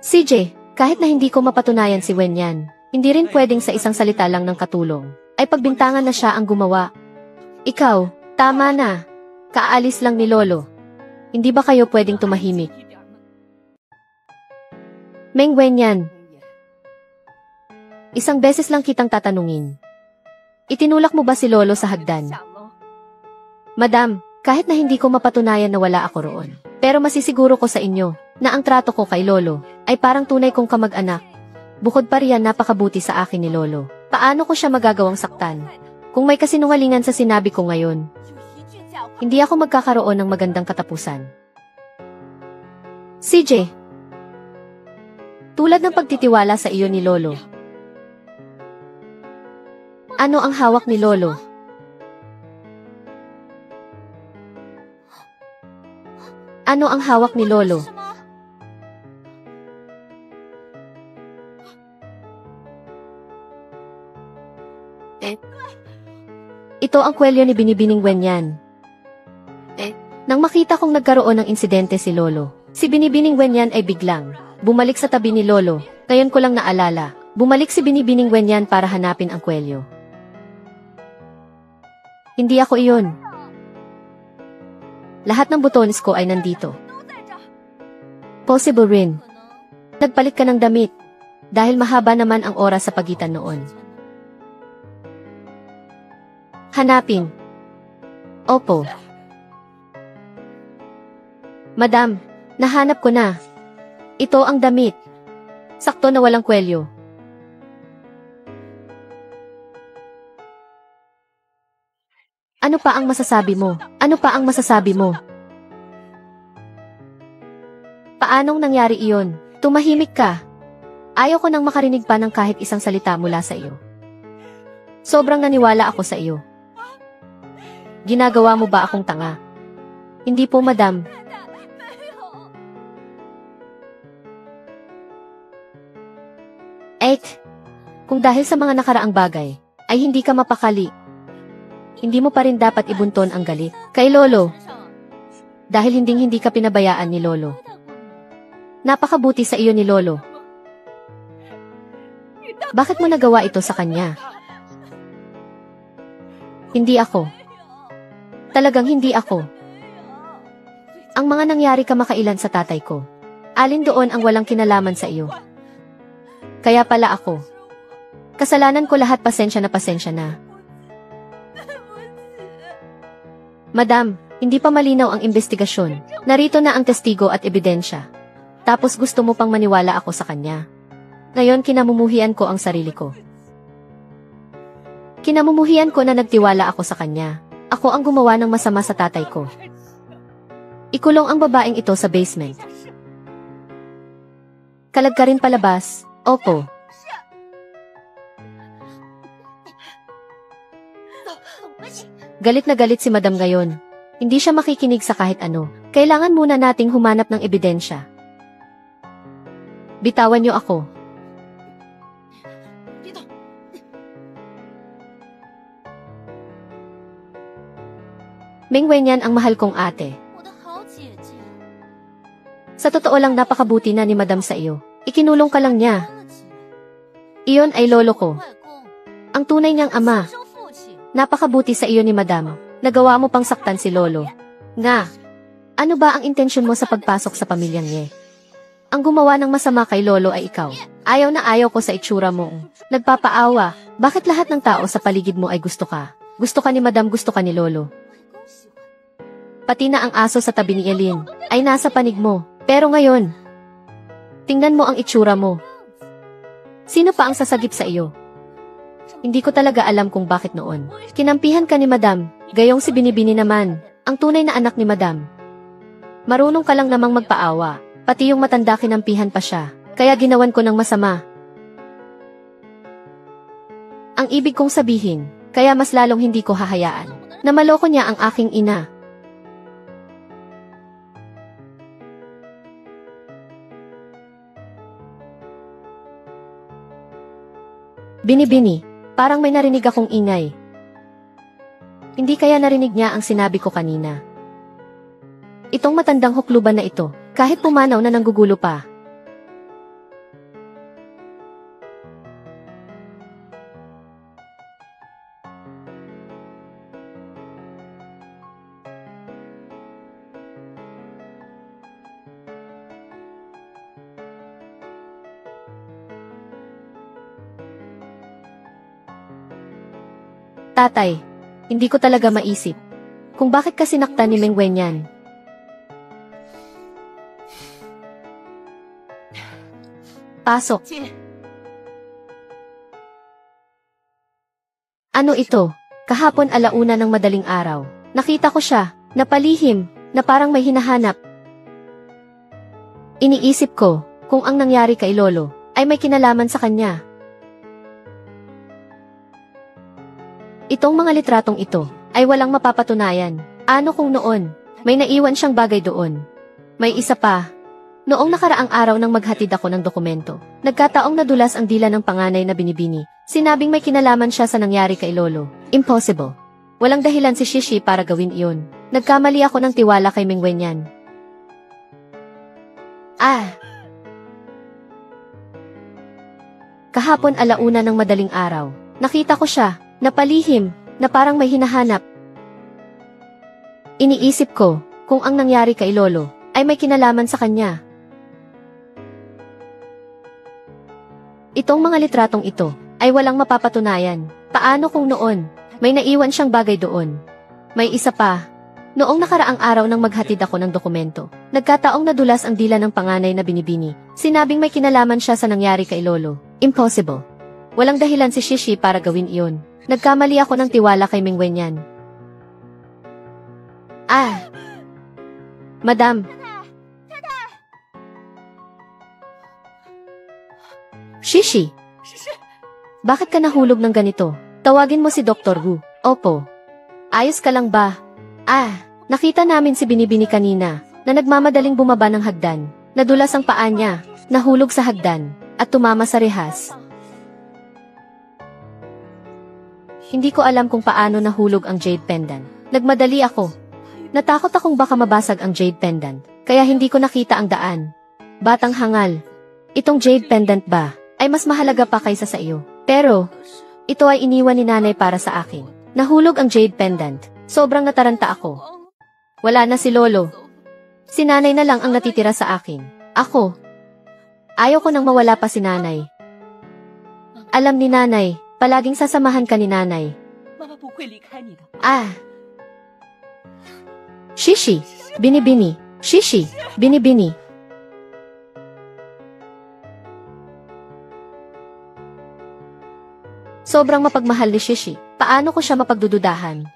CJ, kahit na hindi ko mapatunayan si Wenyan, hindi rin pwedeng sa isang salita lang ng katulong ay pagbintangan na siya ang gumawa. Ikaw, tama na. Kaalis lang ni Lolo. Hindi ba kayo pwedeng tumahimik? Meng Wenyan, isang beses lang kitang tatanungin. Itinulak mo ba si Lolo sa hagdan? Madam, kahit na hindi ko mapatunayan na wala ako roon, pero masisiguro ko sa inyo na ang trato ko kay Lolo ay parang tunay kong kamag-anak. Bukod pa riyan, napakabuti sa akin ni Lolo. Paano ko siya magagawang saktan? Kung may kasinungalingan sa sinabi ko ngayon, hindi ako magkakaroon ng magandang katapusan. CJ, tulad ng pagtitiwala sa iyo ni Lolo, ano ang hawak ni Lolo? Ano ang hawak ni Lolo? Ito ang kwelyo ni Binibining Wenyan. Nang makita kong nagkaroon ng insidente si Lolo, si Binibining Wenyan ay biglang bumalik sa tabi ni Lolo. Ngayon ko lang naalala, bumalik si Binibining Wenyan para hanapin ang kwelyo. Hindi ako iyon. Lahat ng butones ko ay nandito. Possible rin. Nagpalit ka ng damit dahil mahaba naman ang oras sa pagitan noon. Hanapin. Opo. Madam, nahanap ko na. Ito ang damit. Sakto na walang kwelyo. Ano pa ang masasabi mo? Ano pa ang masasabi mo? Paanong nangyari iyon? Tumahimik ka. Ayaw ko nang makarinig pa ng kahit isang salita mula sa iyo. Sobrang naniwala ako sa iyo. Ginagawa mo ba akong tanga? Hindi po, madam. Kung dahil sa mga nakaraang bagay, ay hindi ka mapakali, hindi mo pa rin dapat ibunton ang galit kay Lolo. Dahil hindi ka pinabayaan ni Lolo. Napakabuti sa iyo ni Lolo. Bakit mo nagawa ito sa kanya? Hindi ako. Talagang hindi ako. Ang mga nangyari kamakailan sa tatay ko, alin doon ang walang kinalaman sa iyo? Kaya pala ako. Kasalanan ko lahat, pasensya na. Madam, hindi pa malinaw ang investigasyon. Narito na ang testigo at ebidensya. Tapos gusto mo pang maniwala ako sa kanya. Ngayon kinamumuhian ko ang sarili ko. Kinamumuhian ko na nagtiwala ako sa kanya. Ako ang gumawa ng masama sa tatay ko. Ikulong ang babaeng ito sa basement. Kalag ka rin palabas. Opo. Galit na galit si Madam ngayon. Hindi siya makikinig sa kahit ano. Kailangan muna nating humanap ng ebidensya. Bitawan niyo ako. Meng Wenyan ang mahal kong ate. Sa totoo lang napakabuti na ni Madam sa iyo. Ikinulong ka lang niya. Iyon ay lolo ko. Ang tunay niyang ama. Napakabuti sa iyo ni Madam. Nagawa mo pang saktan si lolo. Nga. Ano ba ang intensyon mo sa pagpasok sa pamilyang niya? Ang gumawa ng masama kay lolo ay ikaw. Ayaw na ayaw ko sa itsura mo. Nagpapaawa. Bakit lahat ng tao sa paligid mo ay gusto ka? Gusto ka ni Madam, gusto ka ni lolo. Pati na ang aso sa tabi ni Elin ay nasa panig mo. Pero ngayon, tingnan mo ang itsura mo. Sino pa ang sasagip sa iyo? Hindi ko talaga alam kung bakit noon. Kinampihan ka ni Madam, gayong si Binibini naman, ang tunay na anak ni Madam. Marunong ka lang namang magpaawa, pati yung matanda kinampihan pa siya, kaya ginawan ko ng masama. Ang ibig kong sabihin, kaya mas lalong hindi ko hahayaan na maloko niya ang aking ina. Binibini, parang may narinig akong ingay. Hindi kaya narinig niya ang sinabi ko kanina. Itong matandang hukluban na ito, kahit pumanaw na nanggugulo pa. Tatay, hindi ko talaga maisip kung bakit ka sinaktan ni Meng Wenyan. Pasok. Ano ito? Kahapon alauna ng madaling araw. Nakita ko siya, napalihim, na parang may hinahanap. Iniisip ko, kung ang nangyari kay Lolo, ay may kinalaman sa kanya. Itong mga litratong ito, ay walang mapapatunayan. Ano kung noon, may naiwan siyang bagay doon? May isa pa. Noong nakaraang araw nang maghatid ako ng dokumento, nagkataong nadulas ang dila ng panganay na Binibini. Sinabing may kinalaman siya sa nangyari kay Lolo. Impossible. Walang dahilan si Shishi para gawin iyon. Nagkamali ako ng tiwala kay Meng Wenyan. Kahapon alauna ng madaling araw, nakita ko siya, napalihim, na parang may hinahanap. Iniisip ko, kung ang nangyari kay Lolo, ay may kinalaman sa kanya. Itong mga litratong ito, ay walang mapapatunayan. Paano kung noon, may naiwan siyang bagay doon? May isa pa. Noong nakaraang araw nang maghatid ako ng dokumento, nagkataong nadulas ang dila ng panganay na Binibini. Sinabing may kinalaman siya sa nangyari kay Lolo. Impossible. Walang dahilan si Shishi para gawin iyon. Nagkamali ako ng tiwala kay Meng Wenyan. Madam. Shishi. Bakit ka nahulog ng ganito? Tawagin mo si Dr. Wu. Opo. Ayos ka lang ba? Nakita namin si Binibini kanina, na nagmamadaling bumaba ng hagdan. Nadulas ang paa niya, nahulog sa hagdan, at tumama sa rehas. Hindi ko alam kung paano nahulog ang jade pendant. Nagmadali ako. Natakot akong baka mabasag ang jade pendant, kaya hindi ko nakita ang daan. Batang hangal. Itong jade pendant ba, ay mas mahalaga pa kaysa sa iyo. Pero, ito ay iniwan ni nanay para sa akin. Nahulog ang jade pendant. Sobrang nataranta ako. Wala na si Lolo. Si nanay na lang ang natitira sa akin. Ako. Ayaw ko nang mawala pa si nanay. Alam ni nanay, palaging sasamahan ka ni nanay. Shishi, Binibini, Shishi, Binibini. Sobrang mapagmahal ni Shishi. Paano ko siya mapagdududahan?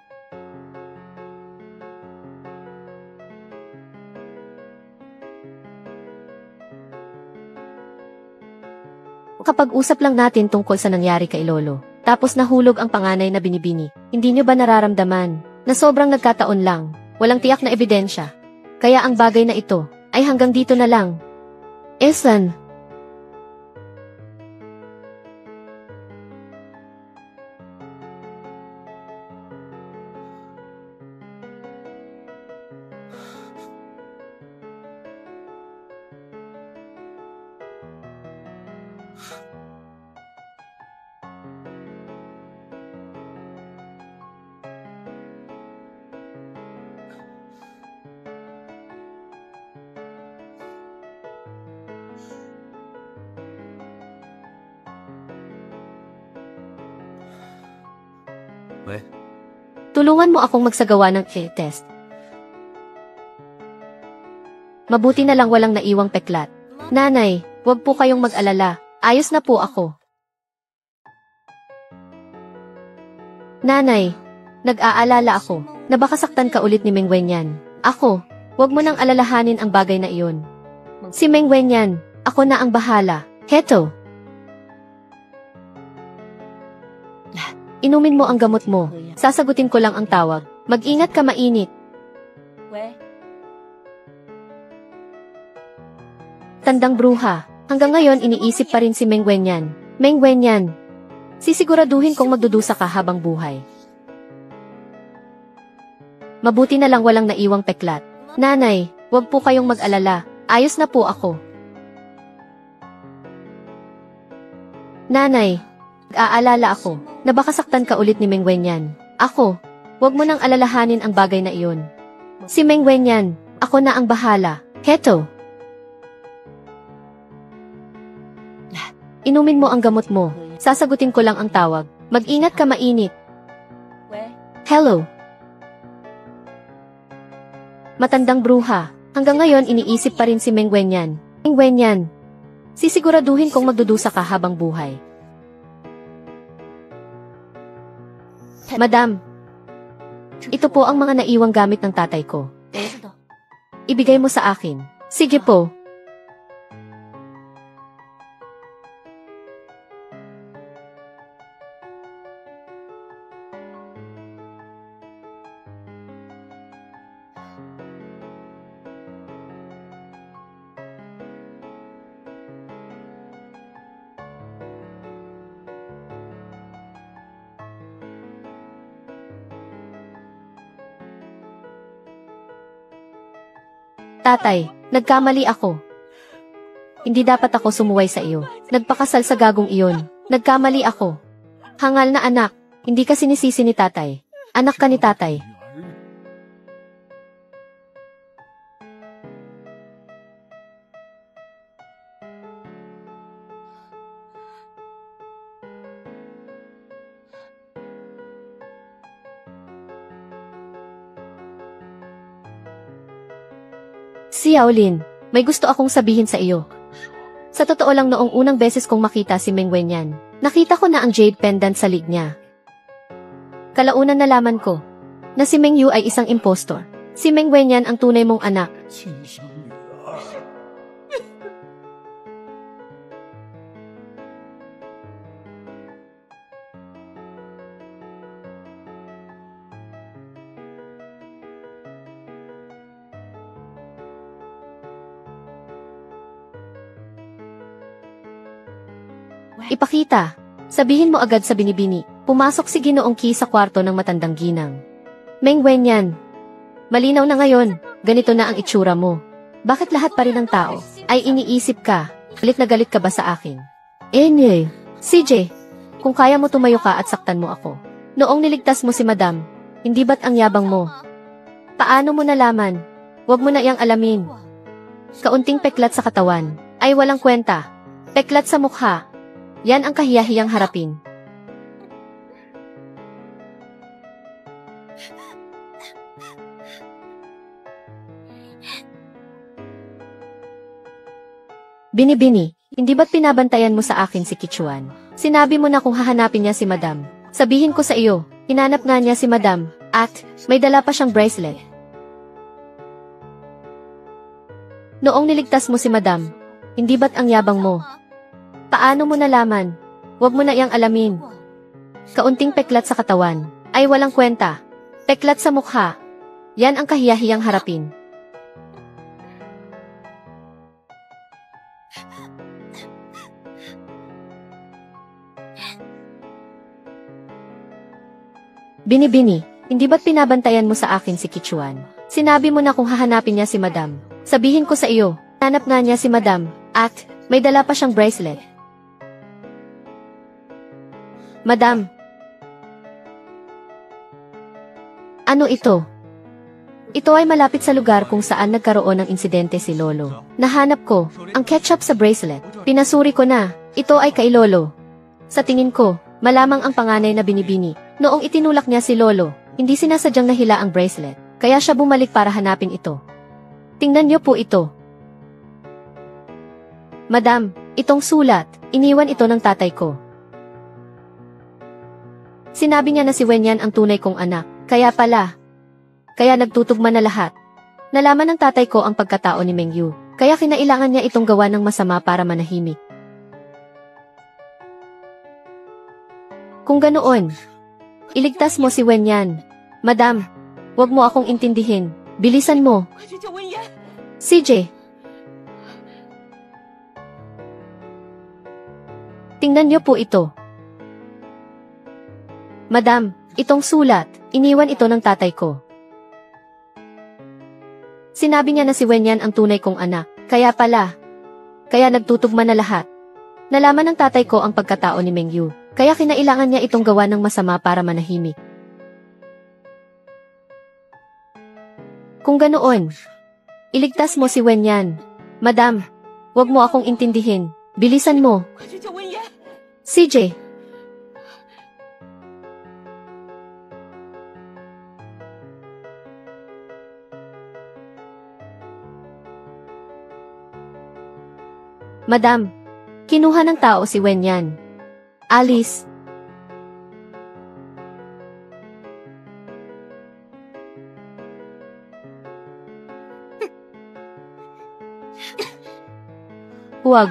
Kapag usap lang natin tungkol sa nangyari kay Lolo, tapos nahulog ang panganay na Binibini, hindi niyo ba nararamdaman na sobrang nagkataon lang, walang tiyak na ebidensya? Kaya ang bagay na ito ay hanggang dito na lang. Esan. Tulungan mo akong magsagawa ng test. Mabuti na lang walang naiwang peklat. Nanay, huwag po kayong mag-alala. Ayos na po ako. Nanay, nag-aalala ako na baka saktan ka ulit ni Meng Wenyan. Ako, huwag mo nang alalahanin ang bagay na iyon. Si Meng Wenyan, ako na ang bahala. Heto. Inumin mo ang gamot mo. Sasagutin ko lang ang tawag. Mag-ingat ka, mainit. Tandang bruha. Hanggang ngayon iniisip pa rin si Meng Wenyan. Meng Wenyan. Sisiguraduhin kong magdudusa ka habang buhay. Mabuti na lang walang naiwang peklat. Nanay, huwag po kayong mag-alala. Ayos na po ako. Nanay, nag-aalala ako na baka saktan ka ulit ni Meng Wenyan. Ako, huwag mo nang alalahanin ang bagay na iyon. Si Meng Wenyan, ako na ang bahala. Heto. Inumin mo ang gamot mo. Sasagutin ko lang ang tawag. Mag-ingat ka, mainit. Hello. Matandang bruha. Hanggang ngayon iniisip pa rin si Meng Wenyan. Meng Wenyan. Sisiguraduhin kong magdudusa ka habang buhay. Madam, ito po ang mga naiwang gamit ng tatay ko. Ibigay mo sa akin. Sige po. Tatay, nagkamali ako. Hindi dapat ako sumuway sa iyo. Nagpakasal sa gagong iyon. Nagkamali ako. Hangal na anak, hindi ka sinisisi ni tatay. Anak ka ni tatay. Si Yaolin, may gusto akong sabihin sa iyo. Sa totoo lang noong unang beses kong makita si Meng Wenyan, nakita ko na ang jade pendant sa lig niya. Kalaunan nalaman ko na si Meng Yu ay isang impostor. Si Meng Wenyan ang tunay mong anak. Ipakita. Sabihin mo agad sa binibini. Pumasok si Ginoong Qi sa kwarto ng matandang ginang. Meng Wenyan. Malinaw na ngayon. Ganito na ang itsura mo. Bakit lahat pa rin ng tao ay iniisip ka? Galit na galit ka ba sa akin? CJ, kung kaya mo tumayo ka at saktan mo ako. Noong niligtas mo si Madam, hindi ba't ang yabang mo? Paano mo nalaman? Huwag mo na iyang alamin. Kaunting peklat sa katawan ay walang kwenta. Peklat sa mukha. Yan ang kahiyahiyang harapin. Binibini, hindi ba't pinabantayan mo sa akin si Kichuan? Sinabi mo na kung hahanapin niya si Madam. Sabihin ko sa iyo, hinanap nga niya si Madam, at may dala pa siyang bracelet. Noong niligtas mo si Madam, hindi ba't ang yabang mo? Paano mo nalaman? Huwag mo na iyang alamin. Kaunting peklat sa katawan ay walang kwenta. Peklat sa mukha. Yan ang kahiyahiyang harapin. Binibini, hindi ba't pinabantayan mo sa akin si Kichuan? Sinabi mo na kung hahanapin niya si Madam. Sabihin ko sa iyo, hanap nga niya si Madam, at may dala pa siyang bracelet. Madam. Ano ito? Ito ay malapit sa lugar kung saan nagkaroon ng insidente si Lolo. Nahanap ko ang ketchup sa bracelet. Pinasuri ko na. Ito ay kay Lolo. Sa tingin ko, malamang ang panganay na binibini. Noong itinulak niya si Lolo, hindi sinasadyang nahila ang bracelet. Kaya siya bumalik para hanapin ito. Tingnan niyo po ito. Madam, itong sulat, iniwan ito ng tatay ko. Sinabi niya na si Wenyan ang tunay kong anak. Kaya nagtutugma na lahat. Nalaman ng tatay ko ang pagkatao ni Mengyu. Kaya kinailangan niya itong gawa ng masama para manahimik. Kung ganoon, iligtas mo si Wenyan. Madam, wag mo akong intindihin. Bilisan mo. CJ. Tingnan niyo po ito. Madam, itong sulat, iniwan ito ng tatay ko. Sinabi niya na si Wenyan ang tunay kong anak. Kaya nagtutugma na lahat. Nalaman ng tatay ko ang pagkatao ni Mengyu. Kaya kinailangan niya itong gawa ng masama para manahimik. Kung ganoon, iligtas mo si Wenyan. Madam, wag mo akong intindihin. Bilisan mo. CJ. Madam, kinuha ng tao si Wenyan. Alice. Huwag.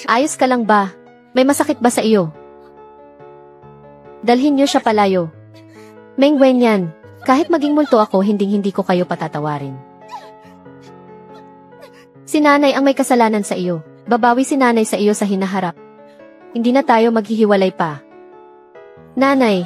Ayos ka lang ba? May masakit ba sa iyo? Dalhin niyo siya palayo. Meng Wenyan, kahit maging multo ako, hindi ko kayo patatawarin. Si nanay ang may kasalanan sa iyo. Babawi si nanay sa iyo sa hinaharap. Hindi na tayo maghihiwalay pa. Nanay,